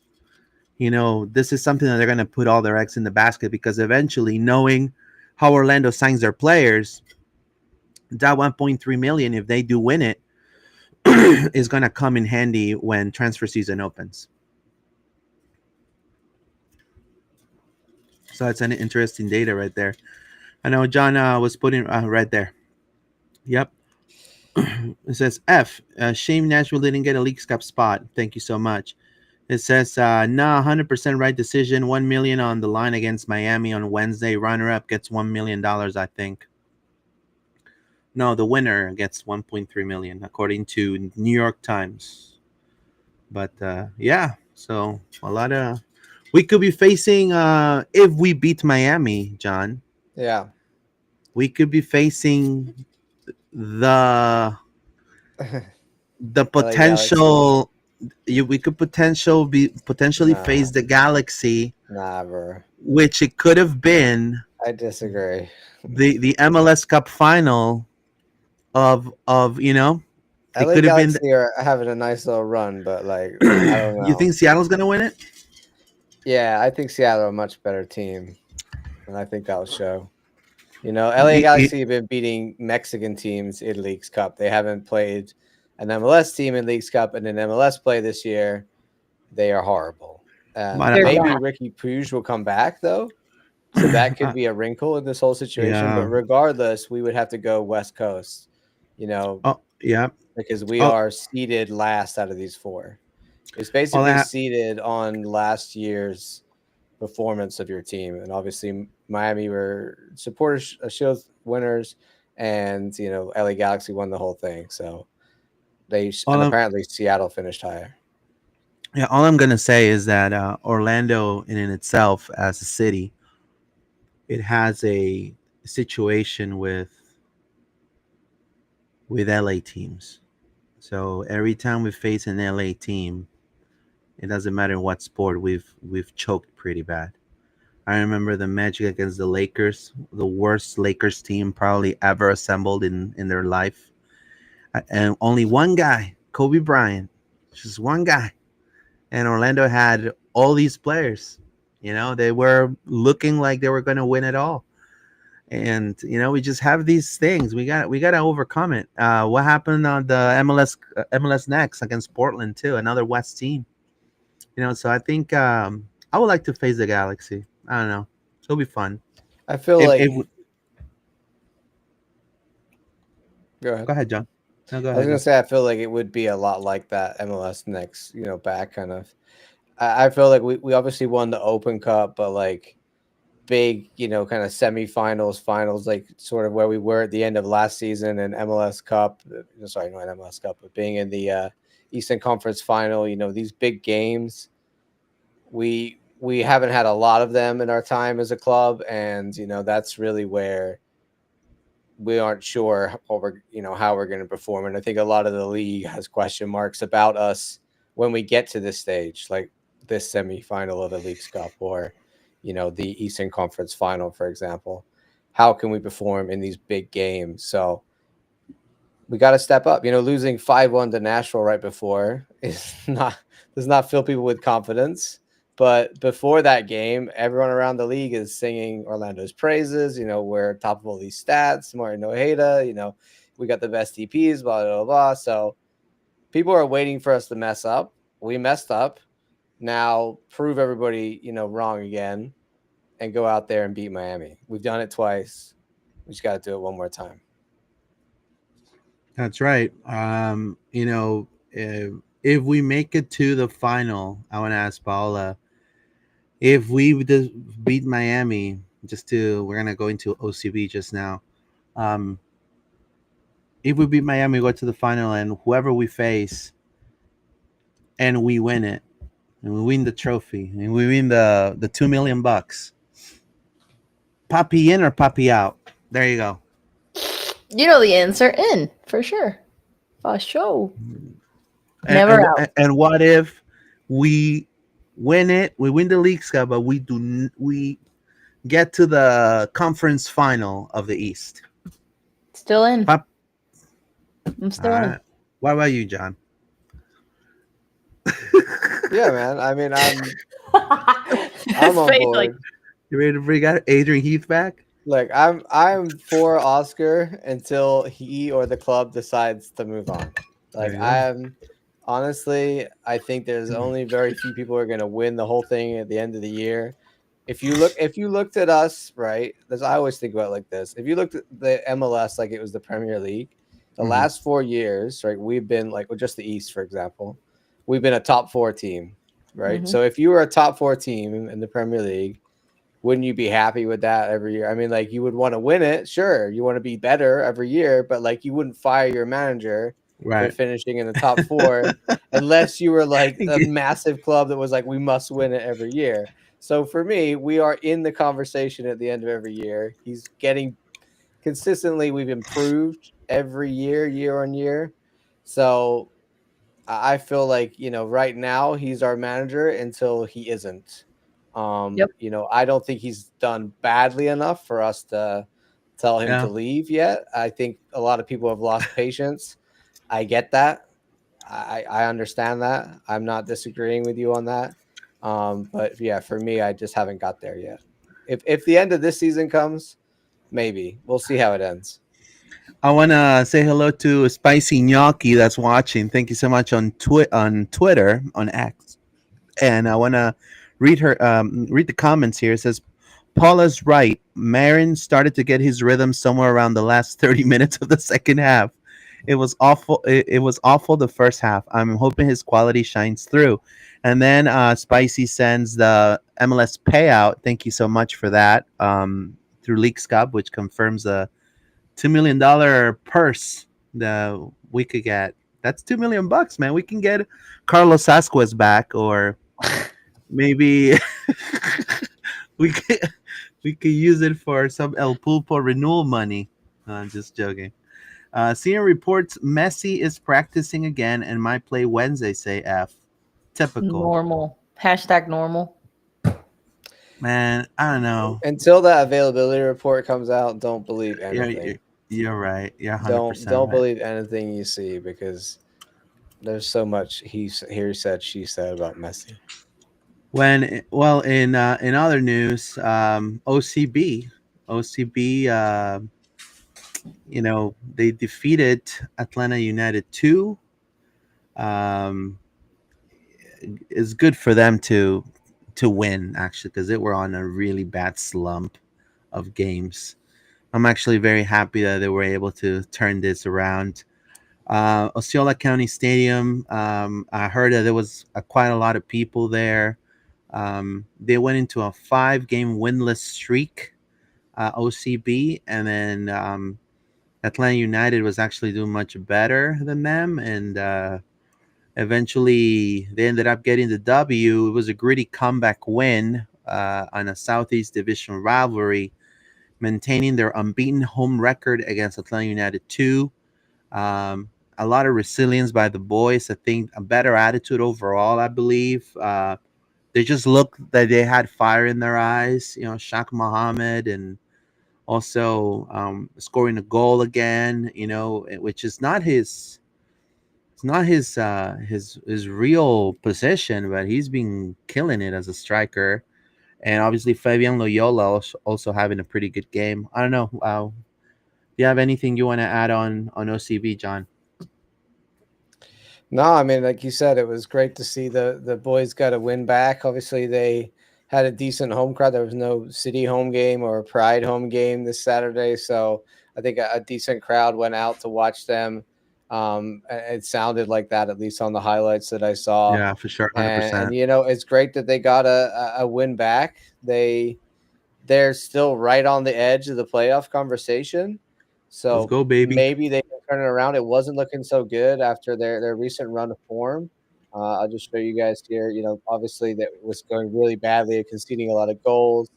this is something that they're going to put all their eggs in the basket, because eventually, knowing how Orlando signs their players, that 1.3 million, if they do win it, is going to come in handy when transfer season opens. So that's an interesting data right there. I know John was putting right there. Yep. It says F. Shame Nashville didn't get a Leagues Cup spot. Thank you so much. It says, nah, 100% right decision. 1 million on the line against Miami on Wednesday. Runner up gets $1 million, I think. No, the winner gets 1.3 million, according to New York Times. But yeah, so a lot of we could be facing if we beat Miami, John.
Yeah.
We could be facing the
LA Galaxy.
potential. We could potentially
Nah,
face the Galaxy,
nah, bro.
which it could have been
I disagree.
the MLS Cup final of it
LA
could have been.
Galaxy are having a nice little run, but like I don't
You
know.
think Seattle's gonna win it?
Yeah, I think Seattle are a much better team, and I think that'll show. LA
Y- y-
Galaxy have been beating Mexican teams in Leagues Cup. They haven't played an MLS team in Leagues Cup, and in MLS play this year, they are horrible.
but,
They're
Maybe
bad.
Ricky Puig will come back though, so that could be a wrinkle in this whole situation. But
yeah.
regardless, we would have to go West Coast, you know,
Oh, yeah.
because we
Oh,
are seeded last out of these four. It's
all
basically
that.
seeded on last year's performance of your team, and obviously Miami were supporters shield winners, and LA Galaxy won the whole thing. So
All
and
I'm
apparently Seattle finished higher.
Yeah. All I'm gonna say is that Orlando, in itself, as a city, it has a situation with LA teams. So every time we face an LA team, it doesn't matter what sport, we've choked pretty bad. I remember the Magic against the Lakers, the worst Lakers team probably ever assembled in their life. And only one guy, Kobe Bryant, just one guy. And Orlando had all these players. They were looking like they were going to win it all. And we just have these things. We got to overcome it. What happened on the MLS next against Portland too, another West team. So I think I would like to face the Galaxy. I don't know. It'll be fun.
I feel
If,
like.
if
Go ahead.
Go ahead, John. No, go
I was
ahead,
gonna
John.
say I feel like it would be a lot like that MLS next, back kind of. I feel like we obviously won the Open Cup, but like big, kind of semifinals, finals, like sort of where we were at the end of last season and MLS Cup. Sorry, not MLS Cup, but being in the Eastern Conference Final. These big games. We haven't had a lot of them in our time as a club, and that's really where we aren't sure how we're going to perform. And I think a lot of the league has question marks about us when we get to this stage, like this semifinal of the Leagues Cup or, the Eastern Conference Final, for example. How can we perform in these big games? So we got to step up. Losing 5-1 to Nashville right before does not fill people with confidence. But before that game, everyone around the league is singing Orlando's praises. We're top of all these stats. Martin Ojeda, we got the best TPs, blah, blah, blah. So people are waiting for us to mess up. We messed up. Now prove everybody, wrong again and go out there and beat Miami. We've done it twice. We just got to do it one more time.
That's right. If we make it to the final, I want to ask Paula, if we just beat Miami, we're gonna go into OCB just now. Um, if we beat Miami, go to the final, and whoever we face, and we win it, and we win the trophy, and we win the $2 million. Poppy in or Poppy out? There you go.
You know the answer, in for sure. For sure.
And,
Never
and,
out.
and what if we win it? We win the Leagues Cup, but we get to the conference final of the East.
Still in.
Pop.
I'm still in.
What about you, John?
Yeah, man. I mean, I'm
I'm
on board.
like,
You ready to bring out Adrian Heath back?
Look, I'm for Oscar until he or the club decides to move on. Like honestly, I think there's only very few people who are going to win the whole thing at the end of the year. If you looked at us, right? I always think about it like this. If you looked at the MLS like it was the Premier League, the last 4 years, right? We've been like, well, just the East, for example, we've been a top 4 team, right? So if you were a top 4 team in the Premier League, wouldn't you be happy with that every year? I mean, like, you would want to win it. Sure. You want to be better every year, but like, you wouldn't fire your manager for finishing in the top 4 unless you were like a massive club that was like, we must win it every year. So for me, we are in the conversation at the end of every year. He's getting consistently, we've improved every year on year. So I feel like, right now he's our manager until he isn't. I don't think he's done badly enough for us to tell him to leave yet. I think a lot of people have lost patience. I get that. I understand that. I'm not disagreeing with you on that. But yeah, for me, I just haven't got there yet. If the end of this season comes, maybe we'll see how it ends.
I want to say hello to Spicy Gnocchi that's watching. Thank you so much on Twitter, on X. And I want to read the comments here. It says, Paula's right. Marin started to get his rhythm somewhere around the last 30 minutes of the second half. It was awful. It was awful the first half. I'm hoping his quality shines through. And then Spicy sends the MLS payout. Thank you so much for that. Through Leagues Cup, which confirms a $2 million purse that we could get. That's $2 million, man. We can get Carlos Asquez back, or maybe we could use it for some El Pulpo renewal money. I'm just joking. CN reports Messi is practicing again and might play Wednesday. Say F. Typical.
Normal. Hashtag normal.
Man, I don't know.
Until that availability report comes out, don't believe
Yeah, you're,
anything.
you're right. You're
Don't
100%
don't
right.
believe anything you see because there's so much he said she said about Messi.
Well, in other news, OCB, they defeated Atlanta United 2. Um, it's good for them to win actually because they were on a really bad slump of games. I'm actually very happy that they were able to turn this around. Osceola County Stadium. I heard that there was quite a lot of people there. They went into a 5-game winless streak, OCB, and then Atlanta United was actually doing much better than them, and eventually they ended up getting the W. It was a gritty comeback win on a Southeast Division rivalry, maintaining their unbeaten home record against Atlanta United 2. A lot of resilience by the boys. I think a better attitude overall, I believe. They just looked that they had fire in their eyes. Shaq Muhammad and also scoring a goal again. Which is not his. It's not his real position, but he's been killing it as a striker. And obviously Fabian Loyola also having a pretty good game. I don't know. Do you have anything you want to add on OCB, John?
No, I mean, like you said, it was great to see the boys got a win back. Obviously, they had a decent home crowd. There was no city home game or Pride home game this Saturday, so I think a decent crowd went out to watch them. It sounded like that, at least on the highlights that I saw.
Yeah, for sure,
And
100%.
it's great that they got a win back. They're still right on the edge of the playoff conversation.
Let's
So
go, baby.
maybe they can turn it around. It wasn't looking so good after their recent run of form. I'll just show you guys here. Obviously that was going really badly, conceding a lot of goals.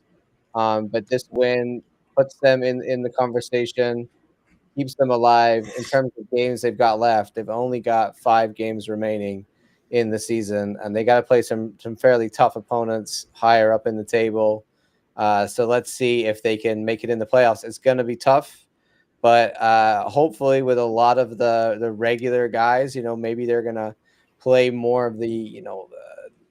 But this win puts them in the conversation, keeps them alive. In terms of games they've got left, they've only got 5 games remaining in the season, and they got to play some fairly tough opponents higher up in the table. So let's see if they can make it in the playoffs. It's going to be tough, but hopefully with a lot of the regular guys, maybe they're going to play more of the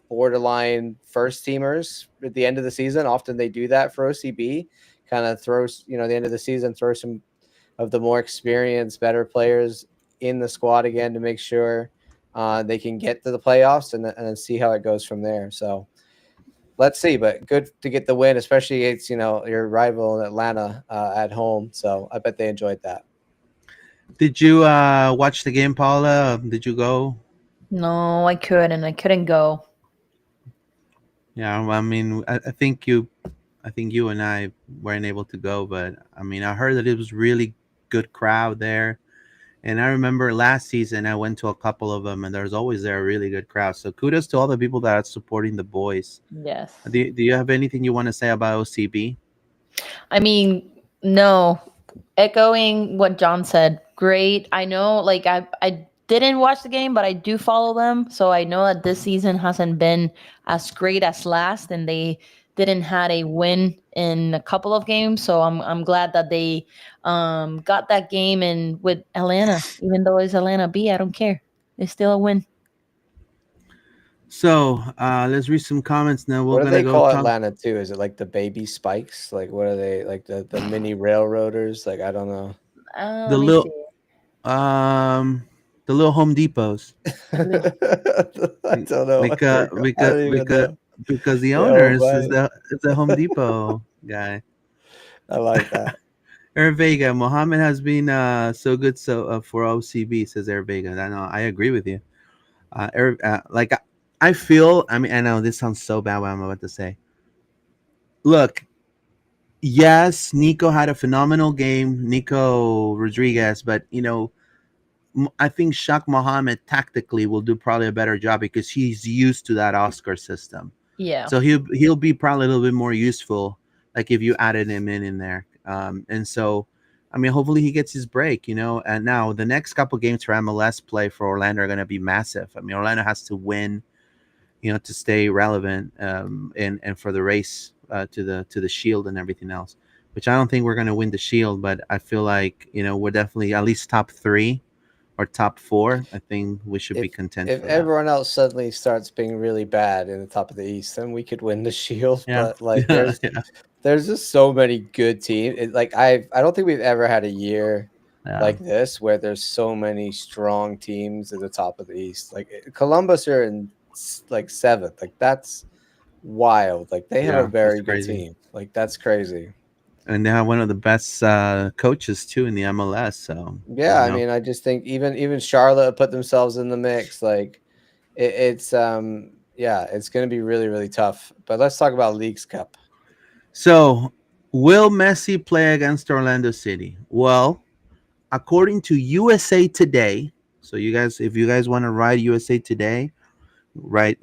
borderline first teamers at the end of the season. Often they do that for OCB, kind of throws the end of the season, throw some of the more experienced, better players in the squad again to make sure they can get to the playoffs and then see how it goes from there. So let's see, but good to get the win, especially against your rival in Atlanta at home. So I bet they enjoyed that.
Did you watch the game, Paula? Did you go?
No, I couldn't. I couldn't go.
Yeah, I mean, I think you and I weren't able to go, but I mean, I heard that it was really good crowd there. And I remember last season I went to a couple of them, and there's always there a really good crowd. So kudos to all the people that are supporting the boys.
Yes.
Do you have anything you want to say about OCB?
I mean, no. Echoing what John said, great. I know, like I didn't watch the game, but I do follow them, so I know that this season hasn't been as great as last, and they didn't had a win in a couple of games. So I'm glad that they got that game in with Atlanta, even though it's Atlanta B. I don't care. It's still a win.
So let's read some comments now. We're
What do
gonna
they
go
call
talk.
Atlanta too? Is it like the baby spikes? Like what are they like the mini railroaders? Like I don't know.
The
Let me see.
little um the little Home Depots.
A little-
I don't know what
Because
they're called. I
because
don't even
because
know.
because the
They all
owners is
right.
the Home Depot guy.
I like that.
Air Vega, Mohammed has been so good for OCB, says Air Vega. I know, I agree with you. Like I feel. I mean, I know this sounds so bad what I'm about to say. Look, yes, Nico had a phenomenal game, Nico Rodriguez, but I think Shaq Mohammed tactically will do probably a better job because he's used to that Oscar system.
yeah.
So he'll be probably a little bit more useful, like if you added him in there. And so, I mean, hopefully he gets his break. And now the next couple games for MLS play for Orlando are going to be massive. I mean, Orlando has to win, to stay relevant, and for the race to the Shield and everything else. Which I don't think we're gonna win the Shield, but I feel like we're definitely at least top three or top four. I think we should be content
If
for that.
everyone else suddenly starts being really bad in the top of the East, then we could win the Shield.
Yeah,
But like,
yeah, yeah,
there's just so many good teams. Like I don't think we've ever had a year
yeah.
like this where there's so many strong teams at the top of the East. Like Columbus are in like seventh. Like that's wild. Like they have a
Yeah, that's
very good
crazy.
team. Like that's crazy.
And they have one of the best coaches too in the MLS. So
Yeah, I mean, I just think even Charlotte put themselves in the mix. Like it's yeah, it's going to be really really tough. But let's talk about Leagues Cup.
So will Messi play against Orlando City? Well, according to USA Today, so you guys, if you guys want to write USA Today, write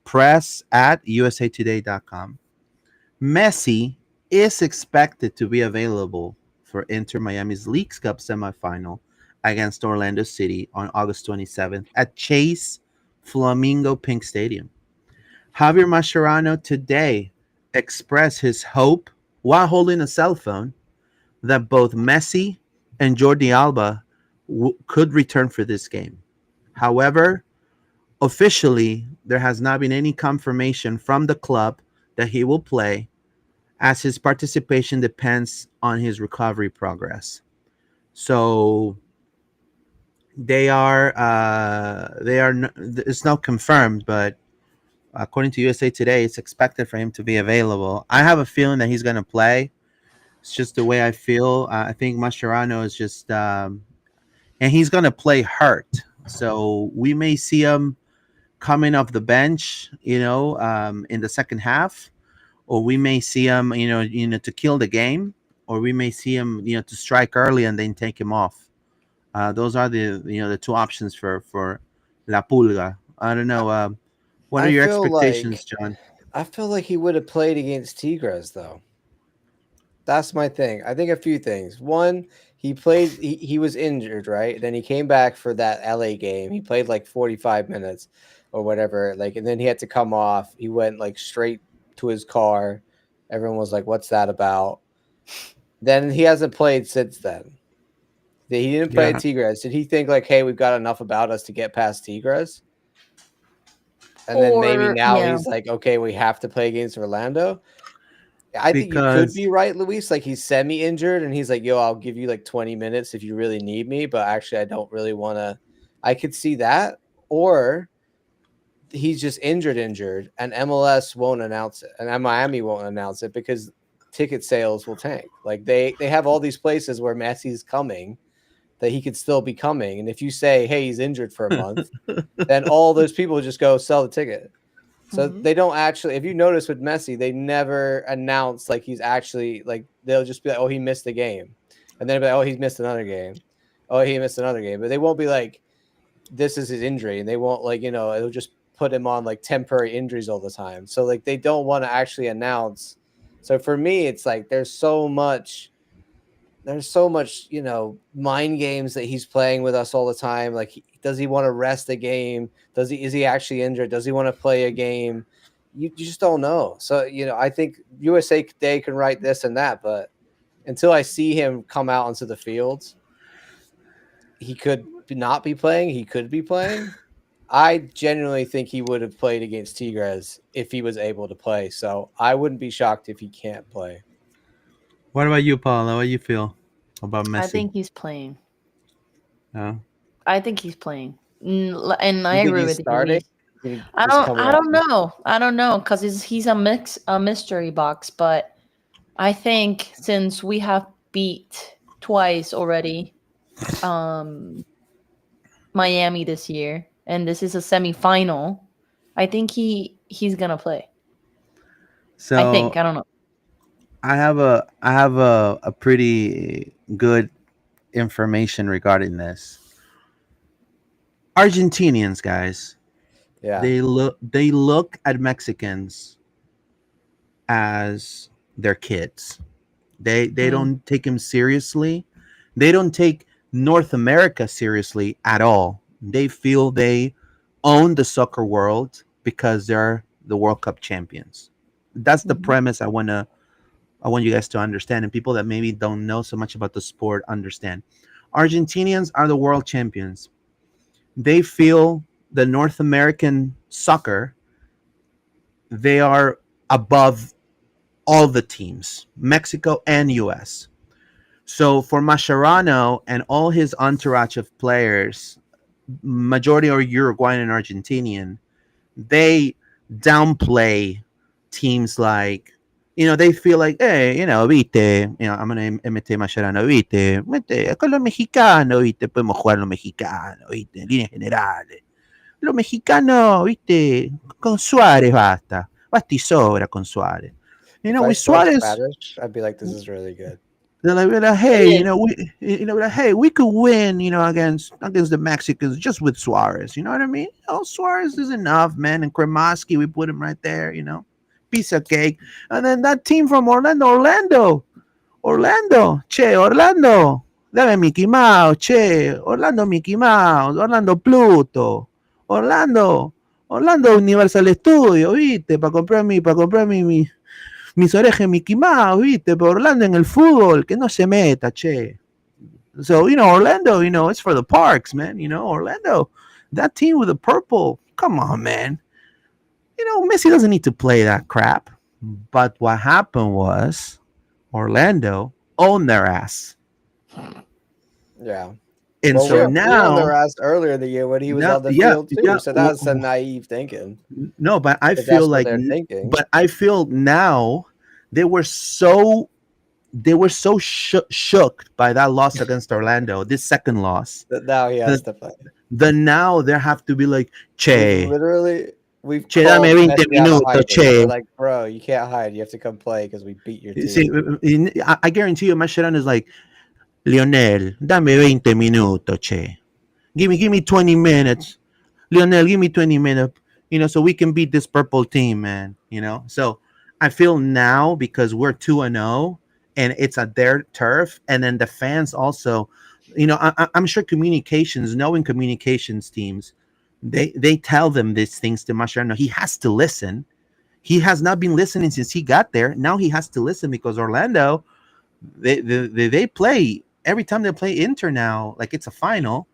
press at usatoday.com. Messi is expected to be available for Inter Miami's Leagues Cup semifinal against Orlando City on August 27th at Chase Flamingo Pink Stadium. Javier Mascherano today expressed his hope while holding a cell phone that both Messi and Jordi Alba could return for this game. However, officially, there has not been any confirmation from the club that he will play, as his participation depends on his recovery progress. So it's not confirmed, but according to USA Today, it's expected for him to be available. I have a feeling that he's going to play. It's just the way I feel. I think Mascherano is just, and he's going to play hurt. So we may see him coming off the bench, in the second half, or we may see him, to kill the game, or we may see him, to strike early and then take him off. Those are the two options for La Pulga. I don't know. What are
I
your
feel
expectations,
like
John?
I feel like he would have played against Tigres though. That's my thing. I think a few things. One, he was injured, right? Then he came back for that LA game. He played like 45 minutes or whatever. Like, and then he had to come off. He went like straight to his car. Everyone was like, "What's that about?" Then he hasn't played since then. He didn't play at
Yeah,
Tigres. Did he think like, "Hey, we've got enough about us to get past Tigres"? And then maybe
Or
now
yeah.
he's like, "Okay, we have to play against Orlando." I think you could
because
be right, Luis. Like he's semi-injured, and he's like, "Yo, I'll give you like 20 minutes if you really need me." But actually, I don't really want to. I could see that, or he's just injured, and MLS won't announce it, and Miami won't announce it because ticket sales will tank. Like they have all these places where Messi's coming that he could still be coming, and if you say, "Hey, he's injured for a month," then all those people just go sell the ticket. So
Mhm.
they don't actually, if you notice with Messi, they never announce like he's actually like they'll just be like, "Oh, he missed a game," and then be like, "Oh, he's missed another game." Oh, he missed another game, but they won't be like, "This is his injury," and they won't like it'll just put him on like temporary injuries all the time. So like they don't want to actually announce. So for me, it's like there's so much mind games that he's playing with us all the time. Like does he want to rest a game? Is he actually injured? Does he want to play a game? You just don't know. So I think USA Today can write this and that, but until I see him come out onto the field, he could not be playing, he could be playing. I genuinely think he would have played against Tigres if he was able to play, so I wouldn't be shocked if he can't play.
what about you, Paula? What do you feel about
I
Messi?
think he's playing.
Uh,
I think he's playing. And I
You think
agree
he's
with you,
starting?
Luis. I
Just
don't
coming
I
off?
don't know. I don't know cuz he's a mystery box, but I think since we have beat twice already um Miami this year and this is a semifinal, I think he's going to play. I think,
so
I don't know.
I have a pretty good information regarding this. Argentinians, guys,
Yeah.
they look at Mexicans as their kids. They
Mm.
don't take them seriously. They don't take North America seriously at all. They feel they own the soccer world because they're the World Cup champions. That's the
Mhm.
premise I want you guys to understand, and people that maybe don't know so much about the sport understand. Argentinians are the world champions. They feel the North American soccer, they are above all the teams, Mexico and US. So for Mascherano and all his entourage of players, majority are Uruguayan and Argentinian, they downplay teams like, they feel like, hey, viste, I'm gonna imitate Mascherano, viste, con los mexicanos, viste, podemos jugar los mexicanos, viste, en líneas generales. Los mexicanos, viste, con Suárez basta y sobra con Suárez.
If I
With
spoke
Suarez,
Spanish, I'd be like, this is really good.
they're like, hey,
Oye,
hey, we could win, against the Mexicans just with Suarez. You know what I mean? Suarez is enough, man. And Kremaski, we put him right there. Piece of cake. And then that team from Orlando, che, Orlando, dame Mickey Mouse, che, Orlando Mickey Mouse, Orlando Pluto, Orlando, Orlando Universal Studio, viste, para comprar mis orejas Mickey Mouse, viste, pero Orlando en el fútbol, que no se meta, che. So, Orlando, it's for the parks, man. Orlando, that team with the purple, come on, man. Messi doesn't need to play that crap. But what happened was Orlando owned their ass.
Yeah.
And
Well,
so
we on
now,
their ass earlier in the year when he was
now,
on the
yeah,
field too.
yeah,
So that was some naive thinking.
no, but I
If
feel
that's what
like,
they're thinking.
but I feel now they were so shook by that loss against Orlando, this second loss.
That now he has
The,
to play.
the now they have to be like, che,
We've
che, dame
called
20
Messi out of
minutos,
hiding. We're
che.
like, bro, you can't hide. You have to come play because we beat your
See,
team.
I guarantee you, Mascherano is like, Lionel, dame 20 minutos, che. Give me 20 minutes. Lionel, give me 20 minutes, so we can beat this purple team, man. So I feel now because we're 2-0 and it's at their turf, and then the fans also, I'm sure knowing communications teams, they tell them these things to Mascherano. He has to listen. He has not been listening since he got there. Now he has to listen because Orlando, they play every time they play Inter now, like it's a final.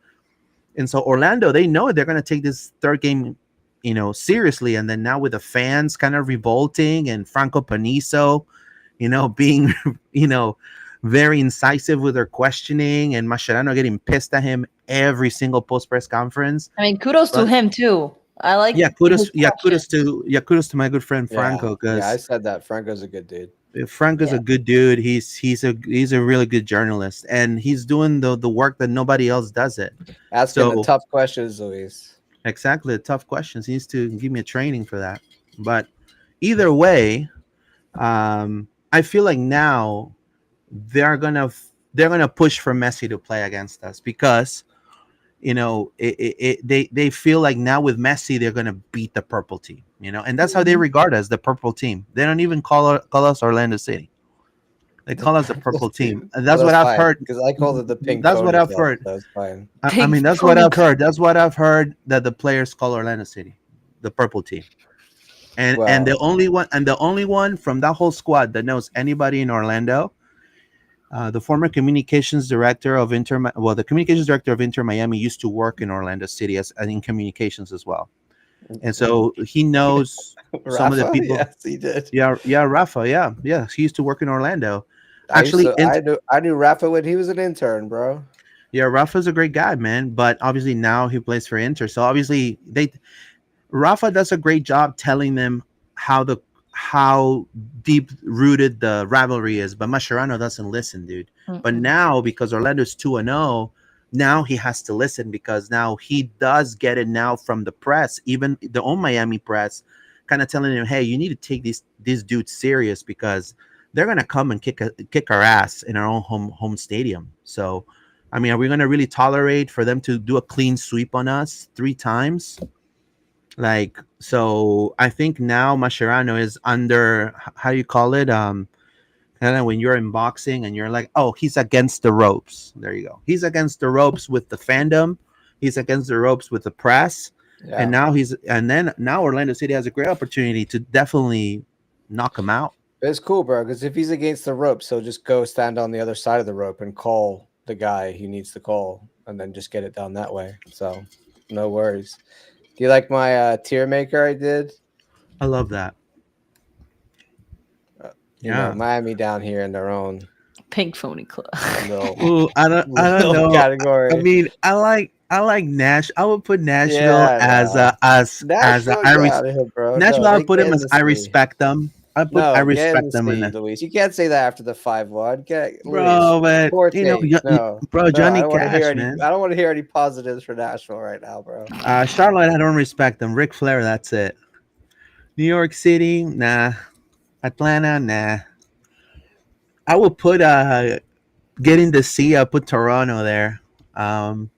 And so Orlando, they know they're going to take this third game, seriously. And then now with the fans kind of revolting and Franco Panizo, being, very incisive with their questioning, and Mascherano getting pissed at him every single post press conference.
I mean, kudos to
But
him too. I like
yeah,
his question.
kudos to my good friend Franco,
Yeah, I
because
said that. Franco's a good dude.
Franco's
Yeah.
a good dude. He's a really good journalist, and he's doing the work that nobody else does it.
Asking the
So
tough questions, Luis.
exactly, the tough questions. He needs to give me a training for that. But either way, I feel like now they're gonna push for Messi to play against us because they feel like now with Messi they're gonna beat the purple team. And that's how they
Mhm.
regard us, the purple team. They don't even call us Orlando City. They
The
call us the
purple
purple team.
team.
And
Well,
that's what
that's
I've
fine
heard.
because I called it the pink
That's what I've
ponytail.
heard.
That's fine.
I mean,
Pink
that's what I've
ponytail.
heard. That's what I've heard, that the players call Orlando City, the purple team. And
Well,
the only one from that whole squad that knows anybody in Orlando, the former communications director of the communications director of Inter Miami used to work in Orlando City as in communications as well, and so he knows some of the
Rafa,
people.
yes, he did.
Yeah, Rafa, yeah, he used to work in Orlando.
I used
Actually,
to. I knew Rafa when he was an intern, bro.
yeah, Rafa's a great guy, man. But obviously now he plays for Inter, so obviously Rafa does a great job telling them how deep rooted the rivalry is, but Mascherano doesn't listen, dude. But
Mm-mm.
now because Orlando's 2-0, now he has to listen because now he does get it now from the press, even the own Miami press, kind of telling him, hey, you need to take these dudes serious because they're gonna come and kick our ass in our own home stadium. So, I mean, are we gonna really tolerate for them to do a clean sweep on us 3 times? Like, so I think now Mascherano is under, how do you call it? Kind of when you're in boxing and you're like, oh, he's against the ropes. There you go. He's against the ropes with the fandom. He's against the ropes with the press.
Yeah.
And now Orlando City has a great opportunity to definitely knock him out.
It's cool, bro, because if he's against the ropes, he'll just go stand on the other side of the rope and call the guy he needs to call and then just get it done that way. So no worries. Do you like my tier maker I did?
I love that. Yeah.
Miami down here in their own
Pink Phony Club.
little,
Ooh, I don't
little
know.
category.
I mean, I like Nash. I would put Nashville
Yeah,
as
no. Nashville,
I
get out of here, bro.
Nashville.
No,
I
they
would put
get
him
in
as
the
I
C.
respect them. I
No, get in
respect
the
them in
C,
that.
Luis. You can't say that after the 5-1. Get Luis.
Bro, but
Poor
you know,
taste. No,
bro,
no, I
Johnny
don't want to hear
Cash,
any.
man.
I don't want to hear any positives for Nashville right now, bro.
Charlotte, I don't respect them. Ric Flair, that's it. New York City, nah. Atlanta, nah. I will put getting to see. I put Toronto there. Um,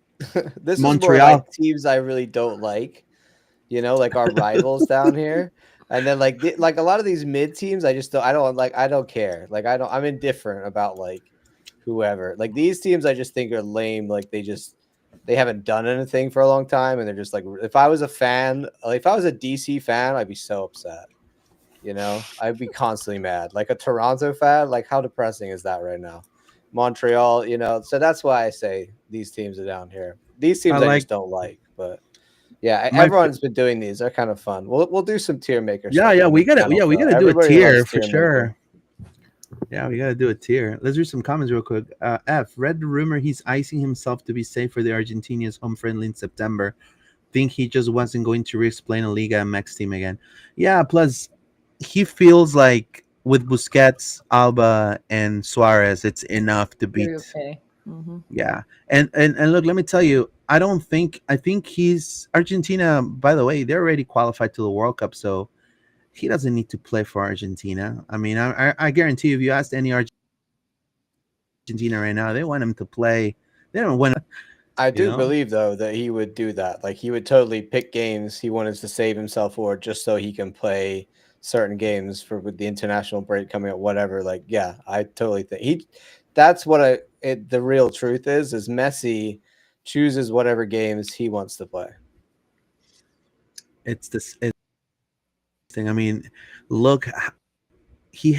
This is more like
Montreal.
teams I really don't like. Like our rivals down here. And then like a lot of these mid teams, I don't care. Like I'm indifferent about like whoever. Like these teams I just think are lame. Like they haven't done anything for a long time and they're just like if I was a fan, like if I was a DC fan, I'd be so upset. I'd be constantly mad. Like a Toronto fan, like how depressing is that right now? Montreal, so that's why I say these teams are down here. These
I
teams I
like
just don't like, but yeah,
my.
everyone's been doing these. They're kind of fun. We'll do some tier maker
Yeah,
stuff
yeah,
on the channel.
we gotta do a
Everybody loves
tier for
tier maker.
sure. Yeah, we gotta do a tier. Let's read some comments real quick. F read the rumor he's icing himself to be safe for the Argentinians home friendly in September. Think he just wasn't going to re-explain a Liga MX team again. Yeah, plus he feels like with Busquets, Alba, and Suarez, it's enough to
You're
beat.
okay. Mm-hmm.
Yeah, and look, let me tell you, I think he's Argentina. By the way, they're already qualified to the World Cup, so he doesn't need to play for Argentina. I mean, I guarantee you, if you asked any Argentina right now, they want him to play. They don't want,
I
you
do
know.
believe though that he would do that. Like he would totally pick games he wanted to save himself for just so he can play certain games for with the international break coming up, whatever. Like, yeah, I totally think that's what the real truth is Messi chooses whatever games he wants to play.
It's this thing. I mean, look, he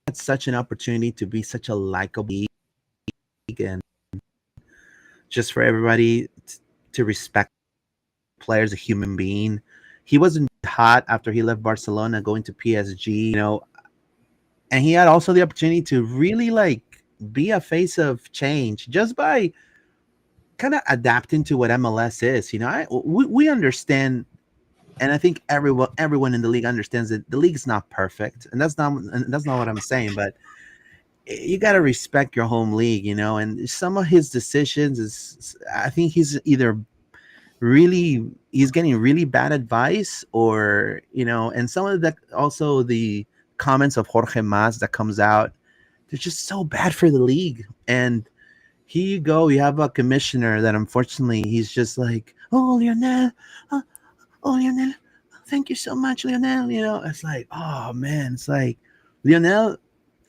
had such an opportunity to be such a likable league and just for everybody to respect players, a human being. He wasn't hot after he left Barcelona, going to PSG, and he had also the opportunity to really like be a face of change just by kind of adapting to what MLS is. We understand, and I think everyone in the league understands that the league's not perfect, and that's not what I'm saying, but you got to respect your home league, and some of his decisions is I think he's getting really bad advice, or and some of the also the comments of Jorge Mas that comes out, they're just so bad for the league. And here you go, you have a commissioner that unfortunately he's just like, oh Lionel, uh, oh Lionel, thank you so much Lionel. It's like, oh man, it's like Lionel,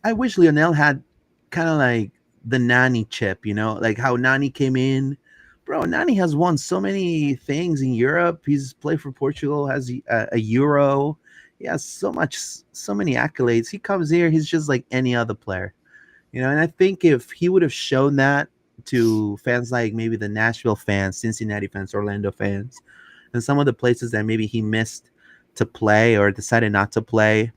I wish Lionel had kind of like the Nani chip, like how Nani came in. Bro, Nani has won so many things in Europe. He's played for Portugal, has a Euro. He has so many accolades. He comes here, he's just like any other player, And I think if he would have shown that to fans like maybe the Nashville fans, Cincinnati fans, Orlando fans, and some of the places that maybe he missed to play or decided not to play,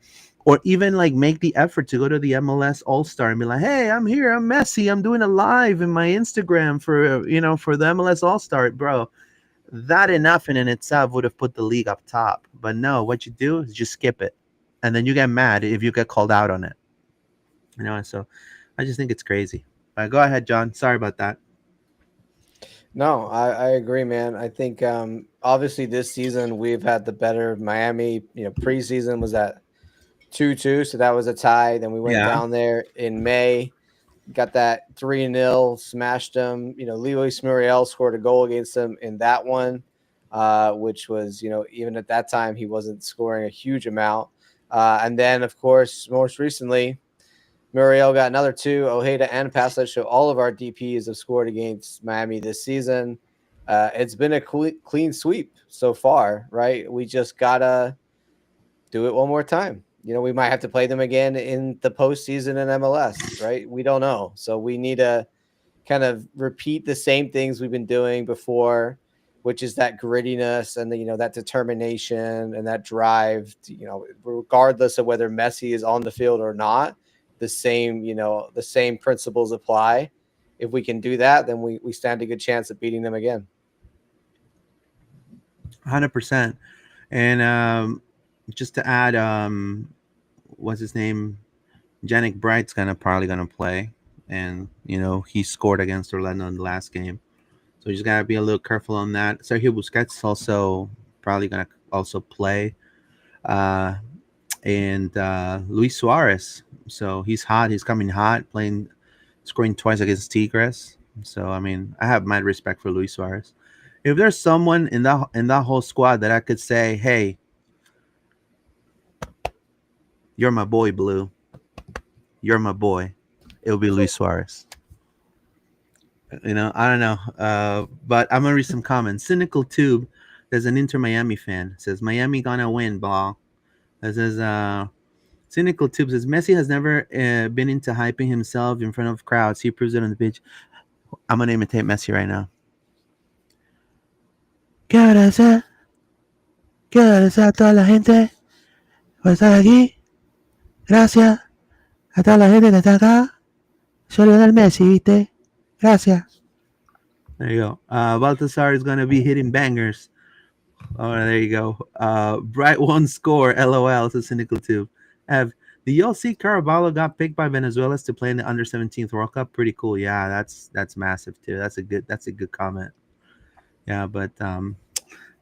or even like make the effort to go to the MLS All Star and be like, "Hey, I'm here. I'm Messi. I'm doing a live in my Instagram for the MLS All Star, bro." That enough in itself would have put the league up top. But no, what you do is just skip it, and then you get mad if you get called out on it. So I just think it's crazy. Go ahead, John. Sorry about that.
No, I agree, man. I think obviously this season we've had the better Miami. Preseason was at 2-2, so that was a tie. Then we went
Yeah.
down there in May, got that 3-0, smashed them. Luis Muriel scored a goal against them in that one, which was, even at that time, he wasn't scoring a huge amount. And then, of course, most recently, Muriel got another 2. Ojeda and Paslet show all of our DPs have scored against Miami this season. It's been a clean sweep so far, right? We just got to do it one more time. we might have to play them again in the postseason in MLS, right? We don't know. So we need to kind of repeat the same things we've been doing before, which is that grittiness and that determination and that drive to, regardless of whether Messi is on the field or not, the same principles apply. If we can do that, then we stand a good chance of beating them again.
100%. And just to add, what's his name? Yannick Bright's probably gonna play, and he scored against Orlando in the last game, so you just gotta be a little careful on that. Sergio Busquets also probably gonna also play, uh, and Luis Suarez. So he's hot. He's coming hot, playing, scoring twice against Tigres. So I mean, I have mad respect for Luis Suarez. If there's someone in that whole squad that I could say, hey, you're my boy, Blue. You're my boy. It'll be Luis Suarez. I don't know. But I'm gonna read some comments. Cynical Tube, there's an Inter Miami fan, says Miami gonna win, ball. That says Cynical Tube says Messi has never been into hyping himself in front of crowds. He proves it on the pitch. I'm gonna imitate Messi right now. Gracias, gracias a toda la gente por estar aquí. Gracias a toda la gente que está acá. Soy Lionel Messi, ¿viste? Gracias. There you go. Baltasar is going to be hitting bangers. Oh, there you go. Bright won't score. LOL. To Cynical too. Ev, do y'all see Caraballo got picked by Venezuela to play in the under-17th World Cup? Pretty cool. Yeah, that's massive too. That's a good comment. Yeah, but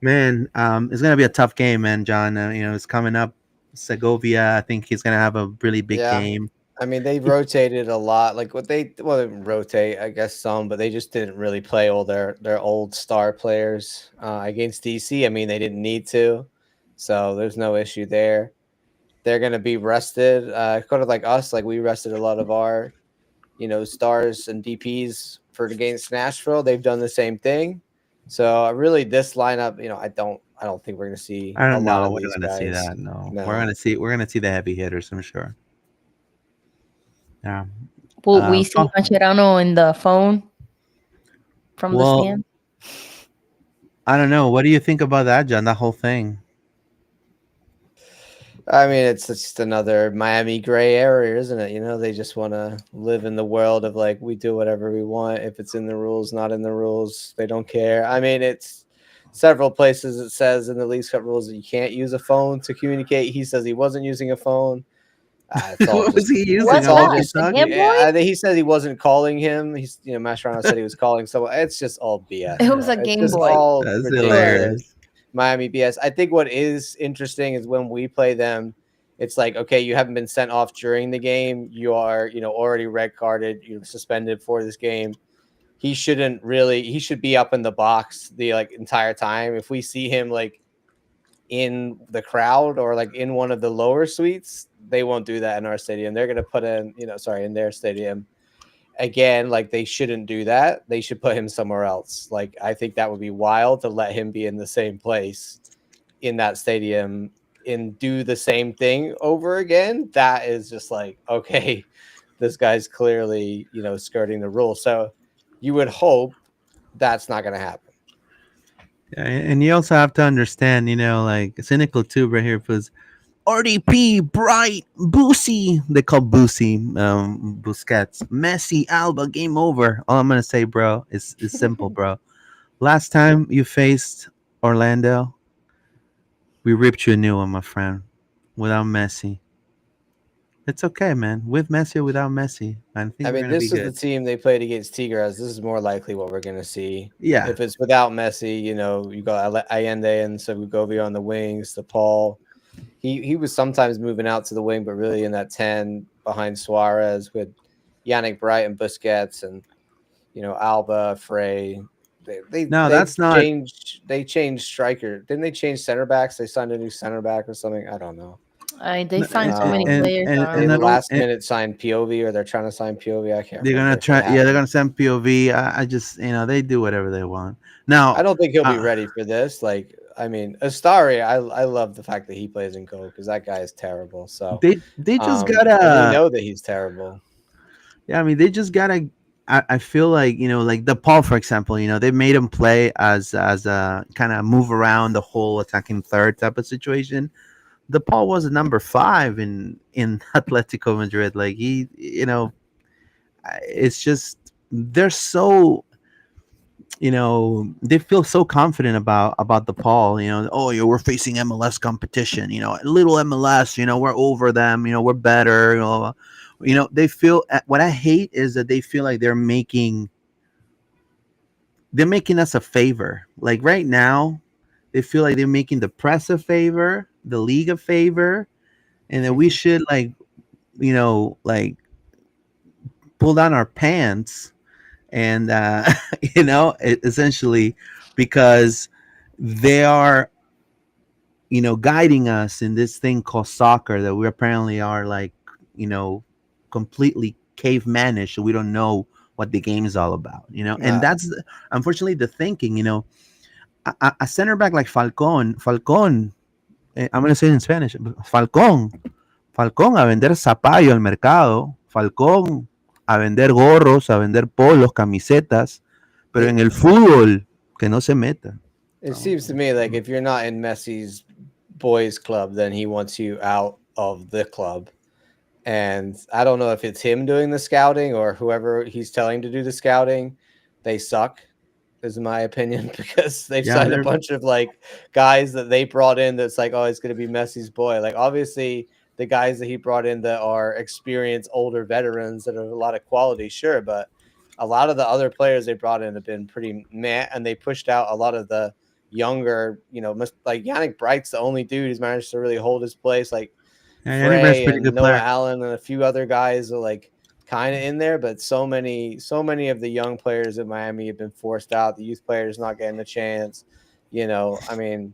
man, it's gonna be a tough game, man. John, it's coming up. Segovia. I think he's gonna have a really big game.
I mean, they rotated a lot. Like they didn't rotate, I guess some, but they just didn't really play all their old star players against DC. I mean, they didn't need to, so there's no issue there. They're gonna be rested, kind of like us. Like we rested a lot of our, stars and DPs for against Nashville. They've done the same thing. So really, this lineup, I don't think we're gonna see.
I don't
a lot
know.
of
We're
these
gonna see
guys.
that. No,
No.
we're gonna see the heavy hitters. I'm sure. Yeah.
Will we see Mascherano in the phone from the stand?
I don't know. What do you think about that, John? That whole thing.
I mean, it's just another Miami gray area, isn't it? They just want to live in the world of like, we do whatever we want. If it's in the rules, not in the rules, they don't care. I mean, it's several places it says in the Leagues Cup rules that you can't use a phone to communicate. He says he wasn't using a phone.
What was he using?
He said he wasn't calling him. He's, Mascherano said he was calling someone. It's just all BS.
It was a Game Boy.
All
That's
ridiculous.
hilarious.
Miami BS. I think what is interesting is when we play them, it's like, okay, you haven't been sent off during the game. You are, already red carded. You're suspended for this game. He should be up in the box the entire time. If we see him in the crowd or in one of the lower suites, they won't do that in our stadium. They're going to put in, in their stadium. Again, they shouldn't do that. They should put him somewhere else. I think that would be wild to let him be in the same place in that stadium and do the same thing over again. That is just okay, this guy's clearly, skirting the rules. So you would hope that's not going to happen.
Yeah, and you also have to understand, Cynical Tube right here was RDP, Bright, Boosie. They call Boosie Busquets. Messi, Alba, game over. All I'm going to say, bro, is simple, bro. Last time you faced Orlando, we ripped you a new one, my friend, without Messi. It's okay, man. With Messi or without Messi, I mean,
this is the team they played against Tigres. This is more likely what we're going to see.
Yeah.
If it's without Messi, you got Allende and Segovia on the wings, the Paul. He was sometimes moving out to the wing, but really in that 10 behind Suarez with Yannick Bright and Busquets and, Alba, Frey. They changed striker. Didn't they change center backs? They signed a new center back or something. I don't know.
They signed so many
And
players.
They
not only
last minute signed POV, or they're trying to sign POV. I can't
they're gonna
remember what
try, yeah, they're
happened.
gonna send POV. I just, they do whatever they want now.
I don't think he'll be
uh,
ready for this. Like, I mean, Astari, I love the fact that he plays in goal because that guy is terrible. So,
they just
and we
gotta,
know that he's terrible.
yeah, I mean, they just gotta. I feel like, like the Paul, for example, they made him play as a kind of move around the whole attacking third type of situation. The Paul was a number 5 in Atletico Madrid. Like he, it's just they're so, they feel so confident about the Paul. Oh, we're facing MLS competition. Little MLS. We're over them. We're better. They feel. What I hate is that they feel like they're making us a favor. Like right now, they feel like they're making the press a favor, the league a favor, and that we should like pull down our pants and essentially because they are guiding us in this thing called soccer that we apparently are like you know completely cavemanish, so we don't know what the game is all about, and
Nah,
that's unfortunately the thinking. A center back like Falcon, I'm going to say it in Spanish. Falcón a vender zapallo al mercado, Falcón a vender gorros, a vender polos, camisetas, pero en
it
el fútbol que no se meta.
it seems to me like if you're not in Messi's boys club, then he wants you out of the club. And I don't know if it's him doing the scouting or whoever he's telling to do the scouting. They suck, is my opinion, because they've
Yeah,
signed a
they're
bunch of like guys that they brought in that's like, oh, it's going to be Messi's boy. Like, obviously, the guys that he brought in that are experienced, older veterans that have a lot of quality, sure. But a lot of the other players they brought in have been pretty meh, and they pushed out a lot of the younger, like Yannick Bright's the only dude who's managed to really hold his place. Like,
yeah, Yannick Brett's
Frey
pretty
and
good
Noah
player.
Allen and a few other guys are like kind of in there, but so many of the young players in Miami have been forced out. The youth players not getting a chance. I mean,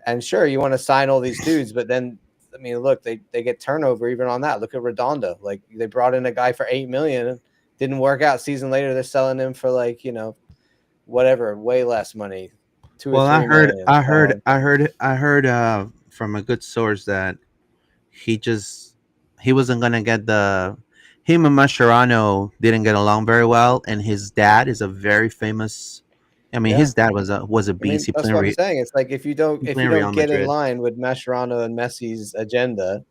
and sure, you want to sign all these dudes, but then I mean, look, they get turnover even on that. Look at Redondo. Like they brought in a guy for 8 million, didn't work out. Season later, they're selling him for like whatever, way less money, two or
Well, I
three
heard,
million.
I heard,
So
I heard, I heard from a good source that he just he wasn't gonna get the him and Mascherano didn't get along very well, and his dad is a very famous. I mean,
yeah.
his dad was a
I mean,
beast. He
that's
played
what I'm saying. It's like
he
if
played
you
in
don't
Real
get in
Madrid.
line with Mascherano and Messi's agenda,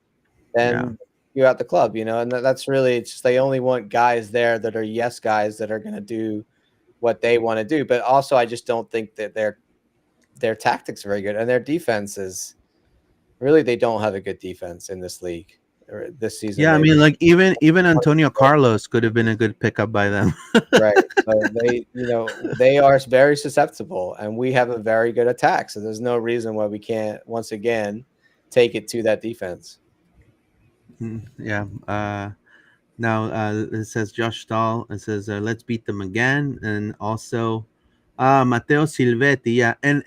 Yeah.
then you're at the club, and that's really it's just they only want guys there that are yes guys that are going to do what they want to do. But also, I just don't think that their tactics are very good, and their defense is really they don't have a good defense in this league or this season.
Yeah, I
They've
mean, like even Antonio Carlos could have been a good pickup by them.
right, so they are very susceptible, and we have a very good attack. So there's no reason why we can't once again take it to that defense.
Yeah. Now it says Josh Stahl. It says let's beat them again, and also Matteo Silvetti. Yeah, and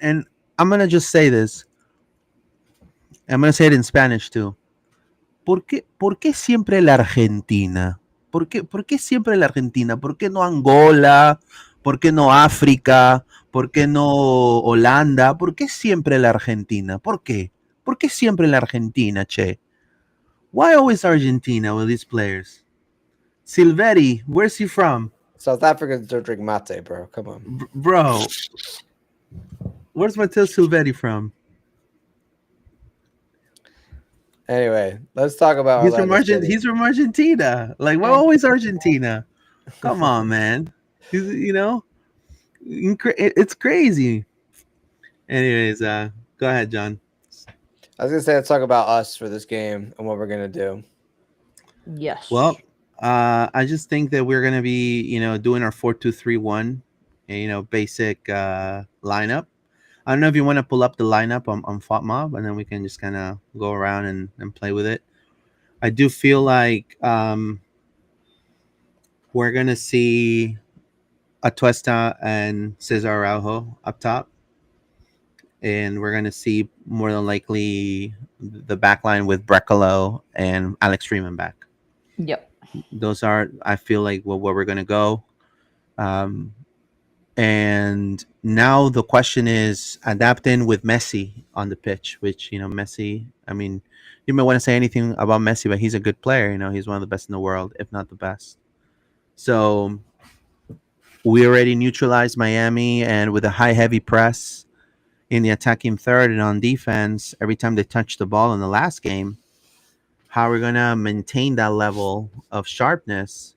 I'm gonna just say this. I'm gonna say it in Spanish too. ¿Por qué siempre la Argentina? ¿Por qué siempre la Argentina? ¿Por qué no Angola? ¿Por qué no África? ¿Por qué no Holanda? ¿Por qué siempre la Argentina? ¿Por qué? ¿Por qué siempre la Argentina, che? Why always Argentina with these players? Silvetti, where's he from?
South Africans don't drink mate, bro. Come on.
Bro, where's Matteo Silvetti from?
Anyway, let's talk about
He's from
Orlando City.
He's from Argentina. Like, why always Argentina? Come on, man. He's, it's crazy. Anyways, go ahead, John.
I was gonna say let's talk about us for this game and what we're gonna do.
Yes.
Well, I just think that we're gonna be, doing our 4-2-3-1, basic lineup. I don't know if you want to pull up the lineup on FOTMob, and then we can just kind of go around and play with it. I do feel like we're gonna see Atuesta and Cesar Araujo up top. and we're going to see more than likely the back line with Brecalo and Alex Freeman back.
Yep.
Those are, I feel like, where we're going to go. Um, and now the question is adapting with Messi on the pitch, which, Messi, I mean, you may want to say anything about Messi, but he's a good player. He's one of the best in the world, if not the best. So we already neutralized Miami, and with a high, heavy press in the attacking third and on defense, every time they touched the ball in the last game, how we're going to maintain that level of sharpness,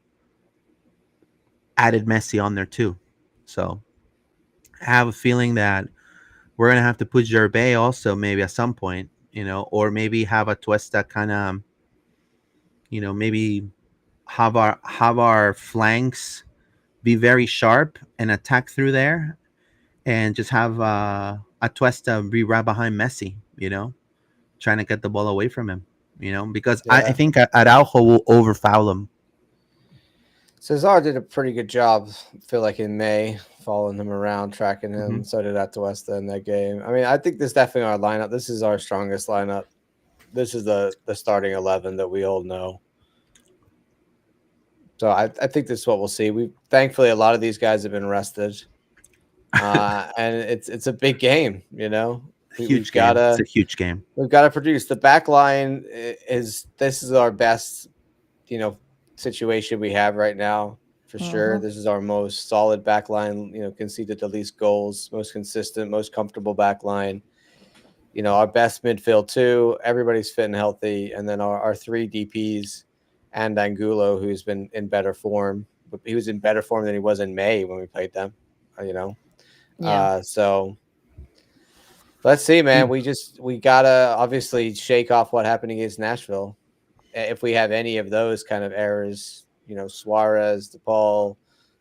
added Messi on there too. So I have a feeling that we're going to have to put Gervais also maybe at some point, or maybe have a Tuesta kind of, maybe have our flanks be very sharp and attack through there, and just have a Tuesta be right behind Messi, trying to get the ball away from him, because I
Yeah.
think Araujo will overfoul him.
Cesar did a pretty good job, I feel like, in May, following him around, tracking him.
Mm-hmm.
So did Atuesta in that game. I mean, I think this is definitely our lineup. This is our strongest lineup. This is the starting 11 that we all know. So I think this is what we'll see. Thankfully, a lot of these guys have been rested. And it's a big game,
Huge game. It's a huge game.
We've got to produce. The back line this is our best, situation we have right now for sure. This is our most solid back line, conceded the least goals, most consistent, most comfortable back line. Our best midfield too. Everybody's fit and healthy, and then our three DPs and Angulo, who's been in better form. He was in better form than he was in May when we played them. So let's see, man. We gotta obviously shake off what happened against Nashville. If we have any of those kind of errors, Suarez, DePaul,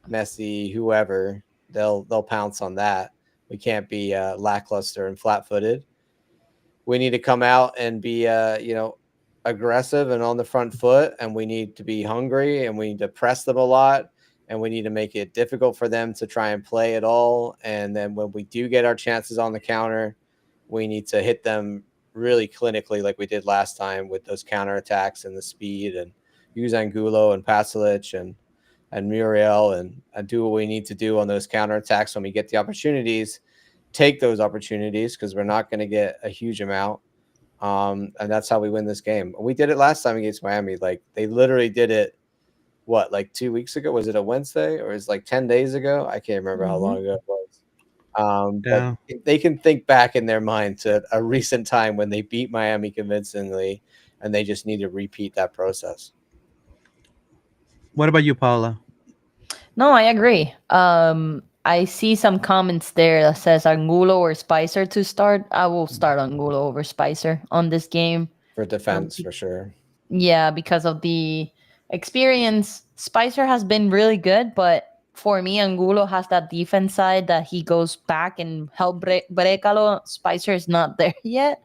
Messi, whoever, they'll pounce on that. We can't be lackluster and flat-footed. We need to come out and be aggressive and on the front foot, and we need to be hungry, and we need to press them a lot, and we need to make it difficult for them to try and play at all. And then when we do get our chances on the counter, we need to hit them really clinically like we did last time with those counterattacks and the speed, and use Angulo and Pasalic and Muriel and do what we need to do on those counterattacks when we get the opportunities. Take those opportunities, because we're not going to get a huge amount. And that's how we win this game. We did it last time against Miami. Like, they literally did it, like 2 weeks ago? Was it a Wednesday, or is like 10 days ago? I can't remember how long ago it was. But they can think back in their mind to a recent time when they beat Miami convincingly, and they just need to repeat that process.
What about you, Paula?
No, I agree. I see some comments there that says Angulo or Spicer to start. I will start Angulo over Spicer on this game.
For defense, for sure.
Yeah, because of the experience. Spicer has been really good, but for me, Angulo has that defense side that he goes back and help Brecalo. Spicer is not there yet,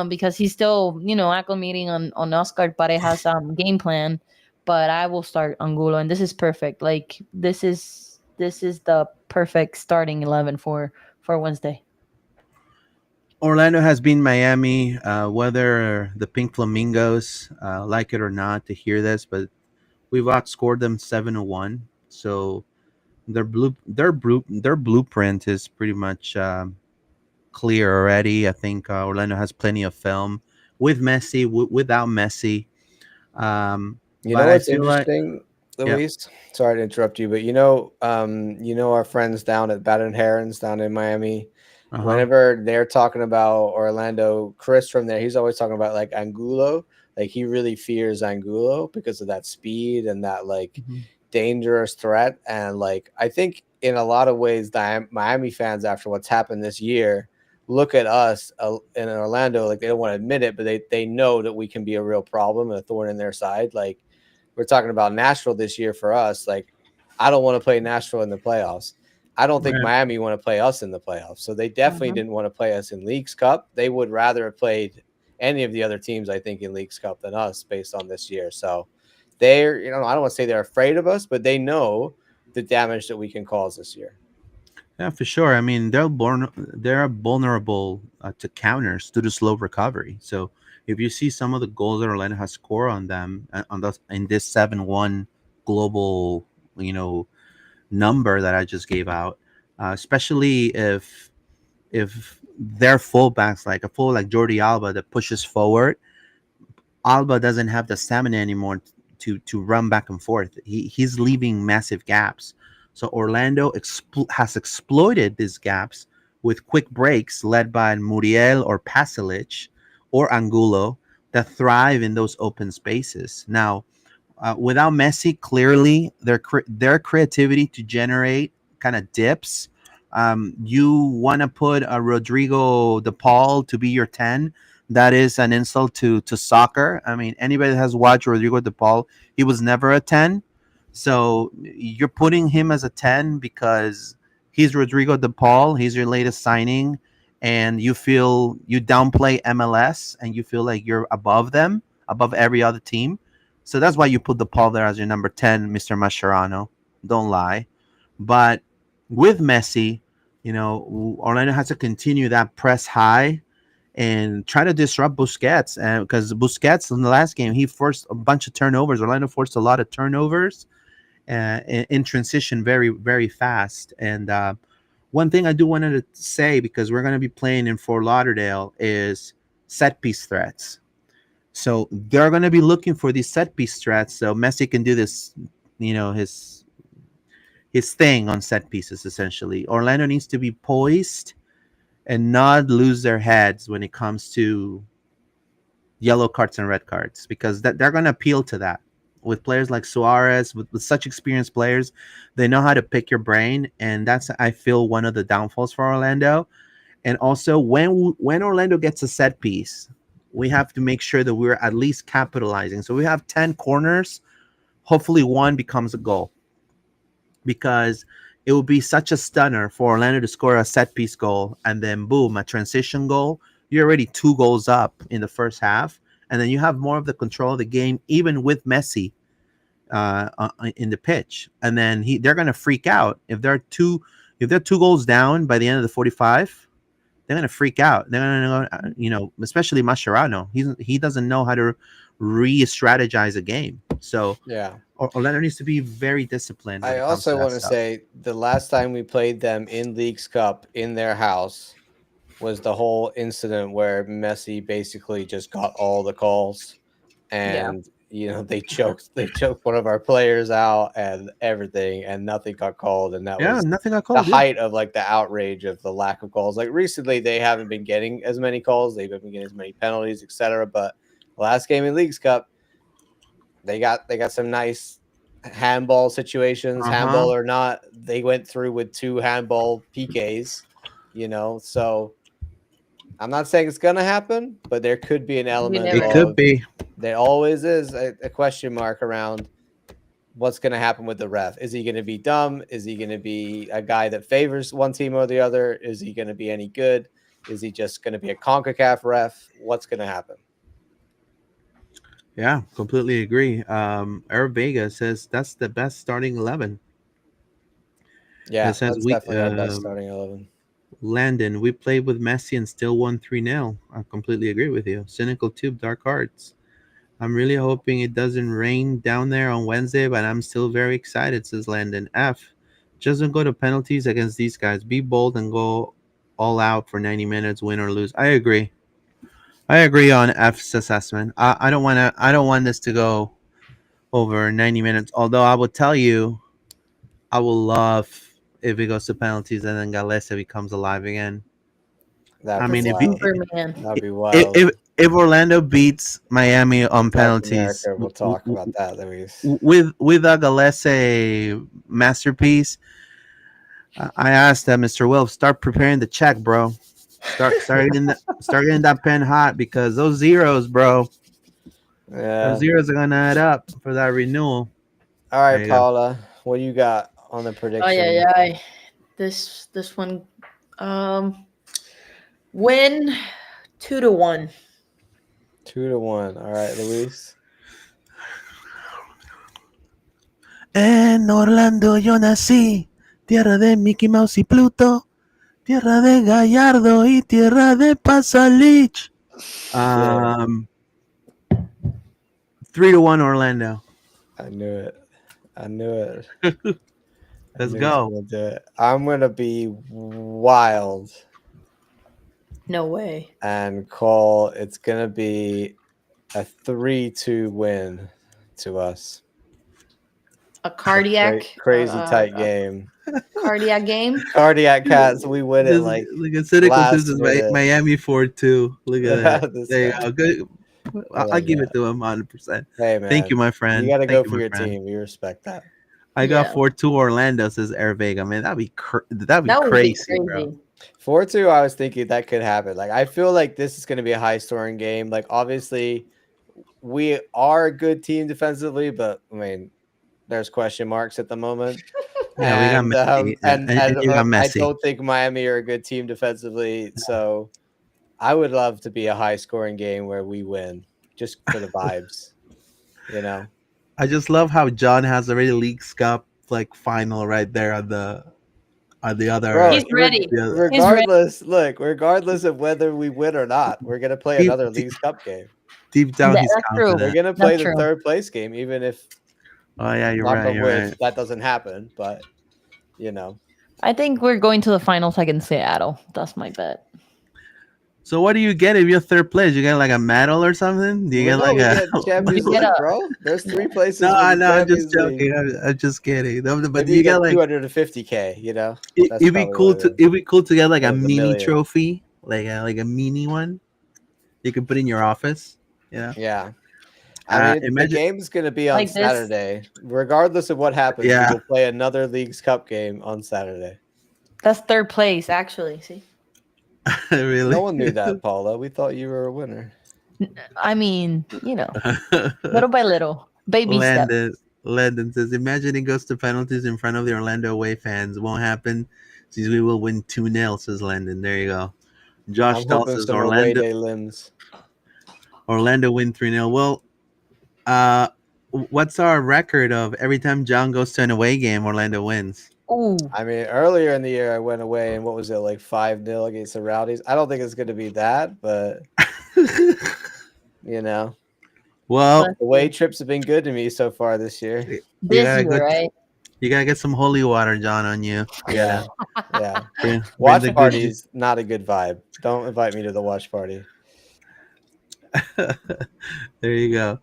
because he's still, acclimating on Oscar Pareja's game plan. But I will start Angulo, and this is perfect. Like, this is the perfect starting 11 for Wednesday.
Orlando has been Miami, whether the Pink Flamingos like it or not to hear this, but we've outscored them 7-1. So their blueprint is pretty much clear already. I think Orlando has plenty of film with Messi, without Messi.
You
But
know
I
what's
feel like,
interesting,
yeah,
Luis? Sorry to interrupt you, but our friends down at Battered Herons down in Miami. Whenever they're talking about Orlando, Chris from there, he's always talking about like Angulo. Like, he really fears Angulo because of that speed and that dangerous threat. And like, I think in a lot of ways, the Miami fans, after what's happened this year, look at us in Orlando, like, they don't want to admit it, but they know that we can be a real problem and a thorn in their side. Like, we're talking about Nashville this year for us. Like, I don't want to play Nashville in the playoffs. I don't think Miami want to play us in the playoffs. So they definitely didn't want to play us in Leagues Cup. They would rather have played any of the other teams, I think, in Leagues Cup than us based on this year. So they're, I don't want to say they're afraid of us, but they know the damage that we can cause this year.
Yeah, for sure. I mean, they're vulnerable to counters due to slow recovery. So if you see some of the goals that Orlando has scored on them on those in this 7-1 global, you know, number that I just gave out, especially if their fullbacks like a full like Jordi Alba that pushes forward, Alba doesn't have the stamina anymore to run back and forth. He's leaving massive gaps. So Orlando has exploited these gaps with quick breaks led by Muriel or Pasalic or Angulo that thrive in those open spaces. Now, without Messi, clearly their creativity to generate kind of dips. You want to put a Rodrigo De Paul to be your 10. That is an insult to soccer. I mean, anybody that has watched Rodrigo De Paul, he was never a 10. So you're putting him as a 10 because he's Rodrigo De Paul. He's your latest signing, and you downplay MLS and you feel like you're above them, above every other team. So that's why you put the Paul there as your number 10, Mr. Mascherano. Don't lie. But with Messi, Orlando has to continue that press high and try to disrupt Busquets. And because Busquets in the last game, he forced a bunch of turnovers. Orlando forced a lot of turnovers in transition very, very fast. And one thing I do wanted to say, because we're going to be playing in Fort Lauderdale, is set piece threats. So they're going to be looking for these set piece threats so Messi can do this, his thing on set pieces. Essentially, Orlando needs to be poised and not lose their heads when it comes to yellow cards and red cards, because they're going to appeal to that with players like Suarez, with such experienced players. They know how to pick your brain, and that's, I feel, one of the downfalls for Orlando. And also, when Orlando gets a set piece, we have to make sure that we're at least capitalizing. So we have 10 corners. Hopefully one becomes a goal, because it would be such a stunner for Orlando to score a set piece goal and then boom, a transition goal. You're already 2 goals up in the first half, and then you have more of the control of the game, even with Messi in the pitch. And then they're gonna freak out if they're 2 goals down by the end of the 45. They're gonna freak out. They're gonna, especially Mascherano. He doesn't know how to re-strategize a game. So
Yeah.
Orlando needs to be very disciplined when
I
it comes to
also
that
want to
stuff.
say the last time we played them in Leagues Cup in their house was the whole incident where Messi basically just got all the calls,
Yeah.
and they choked one of our players out and everything, and nothing got called, and that
Yeah,
was
nothing got
the
called. Yeah,
height of like the outrage of the lack of calls. Like recently they haven't been getting as many calls, they've been getting as many penalties, etc. But last game in Leagues Cup, they got some nice handball situations,
uh huh.
handball or not. They went through with 2 handball PKs, so I'm not saying it's gonna happen, but there could be an
You
element
It
never
could
know.
of
be.
there always is a question mark around what's going to happen with the ref. Is he going to be dumb? Is he going to be a guy that favors one team or the other? Is he going to be any good? Is he just going to be a CONCACAF ref? What's going to happen?
Yeah, completely agree. Air Vega says that's the best starting 11. It
Yeah,
says
that's
we
definitely our best starting 11.
Landon, we played with Messi and still won 3-0. I completely agree with you. Cynical Tube, Dark Hearts. I'm really hoping it doesn't rain down there on Wednesday, but I'm still very excited, says Landon. F. Just don't go to penalties against these guys. Be bold and go all out for 90 minutes, win or lose. I agree. I agree on F's assessment. I don't want to. I don't want this to go over 90 minutes. Although I will tell you, I will love if it goes to penalties and then Galese becomes alive again.
That'd
I
be
The
mean, if he,
wild.
Superman.
That'd be
if
wild.
if, if Orlando beats Miami on
South
penalties
America, we'll talk about that, Luis.
with a Galese masterpiece, I asked that Mr. Wilf start preparing the check, bro. Start getting that pen hot, because those zeros, bro. Those
Yeah.
zeros are gonna add up for that renewal.
All
There
right,
you go.
Paula, what do you got on the
Oh yeah,
prediction?
yeah. This one, um, win 2-1.
2-1. All right, Luis.
En Orlando yo nací. tierra de Mickey Mouse y Pluto, tierra de Gallardo y tierra de Pasalich.
Yeah,
3-1 Orlando.
I knew it. I knew it. I
Let's
knew he was
go.
gonna do it. I'm gonna be wild
No way.
and call it's gonna be a 3-2 win to us.
A cardiac,
Crazy tight game.
cardiac game.
Cardiac cats, we win it
Just
like
look at Cynical
last
says
minute.
Miami 4-2. Look at that.
This
There you
guy.
go. Good.
I
I'll
love
give
that.
it to him 100%.
Hey
Thank you,
man,
my
you
friend.
got to
Thank
go
you,
for
my
your
friend.
team. We respect that.
I got
Yeah.
4-2 Orlando, says Air Vega. Man, that'd be
That would be
crazy, bro.
crazy.
4-2, I was thinking that could happen. Like I feel like this is going to be a high scoring game. Like obviously we are a good team defensively, but I mean there's question marks at the moment.
Yeah, we got Messi. And you got
I
Messi.
don't think Miami are a good team defensively, so I would love to be a high scoring game where we win just for the vibes, you know.
I just love how John has already Leagues Cup like final right there on the other.
Bro,
He's ready.
The other.
He's ready.
regardless of whether we win or not, we're gonna play
Deep,
another
deep,
Leagues Cup game.
deep down, he's
That's true.
We're
confident.
gonna play
That's
the
true.
third place game, even if
Oh yeah, you're
knock
right.
on
You're
wood
right.
that doesn't happen. But you know,
I think we're going to the finals against Seattle. That's my bet.
So what do you get if you're third place? You get like a medal or something? Do you get like
we
a?
get Champions
You get
League,
a
bro. There's three places
No,
for the
no, I'm just
Champions League.
joking. I'm just kidding. No, but
Maybe
do you get like
250K. You know, that's
it'd be
probably
cool
what it
to
is.
it'd be cool to get like a
Or the
mini
million.
trophy, like a mini one. You can put in your office. Yeah.
Yeah. I mean, the
Imagine.
game's going to be on
Like this.
Saturday. Regardless of what happens,
Yeah.
we will play another Leagues Cup game on Saturday.
That's third place, actually. See,
Really?
No one knew that, Paula. We thought you were a winner.
I mean, little by little, baby steps.
Landon says, imagine it goes to penalties in front of the Orlando away fans. Won't happen since we will win 2-0, says Landon. There you go. Josh
I'm
Dahl
hoping
says
some away day limbs.
Orlando win 3-0. Well, uh, what's our record of every time John goes to an away game, Orlando wins?
Ooh,
I mean, earlier in the year, I went away and what was it, like 5-0 against the Rowdies? I don't think it's going to be that, but, you know.
Well,
Away trips have been good to me so far this year.
this year, right?
You gotta get some holy water, John, on you.
Yeah. Yeah.
Bring
Watch
the good
party's not a good vibe. Don't invite me to the watch party.
There you go.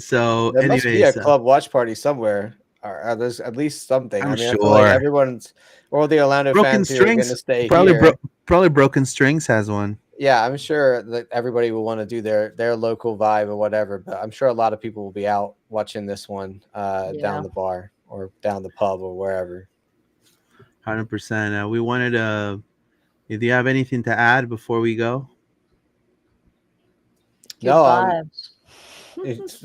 So
There must be a
anyways,
club watch party somewhere. Or there's at least something.
I'm
I mean, I feel like
sure.
everyone's, all the Orlando
Broken
fans here are going to
Strings
stay
probably
here.
probably Broken Strings has one.
Yeah, I'm sure that everybody will want to do their local vibe or whatever. But I'm sure a lot of people will be out watching this one down the bar or down the pub or wherever.
100%. We wanted to. Do you have anything to add before we go?
Good
No,
vibes.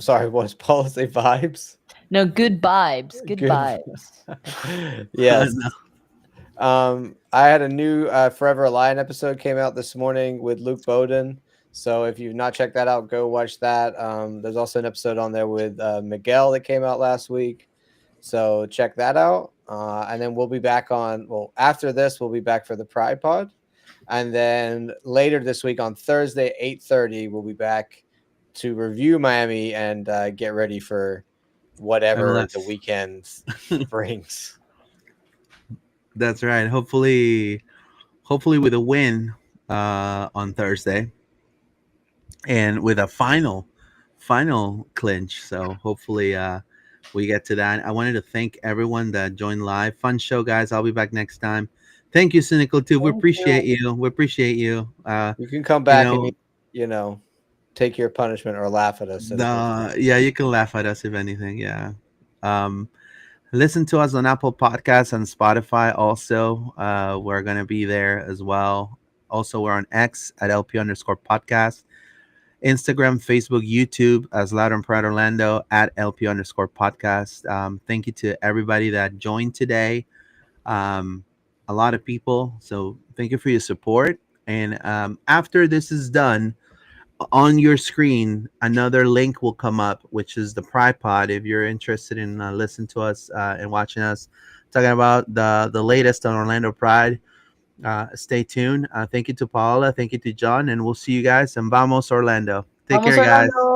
Sorry, what does Paula say? Vibes?
No, good vibes. Good vibes.
Yes.
No.
I had a new Forever Lion episode came out this morning with Luke Bowden. So if you've not checked that out, go watch that. There's also an episode on there with Miguel that came out last week. So check that out. And then we'll be back after this, we'll be back for the Pride Pod. And then later this week on Thursday, 8:30, we'll be back to review Miami and get ready for whatever
MLS.
the weekend brings.
That's right. Hopefully with a win on Thursday, and with a final clinch. So hopefully we get to that. I wanted to thank everyone that joined live. Fun show, guys. I'll be back next time. Thank you, Cynical too. We appreciate you. We appreciate you.
You can come back and take your punishment or laugh at us.
Yeah, you can laugh at us if anything. Yeah. Listen to us on Apple Podcasts and Spotify. Also, we're gonna be there as well. Also, we're on X at LP_podcast, Instagram, Facebook, YouTube as Loud and Proud Orlando at LP_podcast. Thank you to everybody that joined today. A lot of people. So thank you for your support. And after this is done, on your screen, another link will come up, which is the Pride Pod. If you're interested in listening to us and watching us, talking about the latest on Orlando Pride. Stay tuned. Thank you to Paola. Thank you to John, and we'll see you guys. And vamos Orlando. Take
Vamos,
care, guys.
Orlando.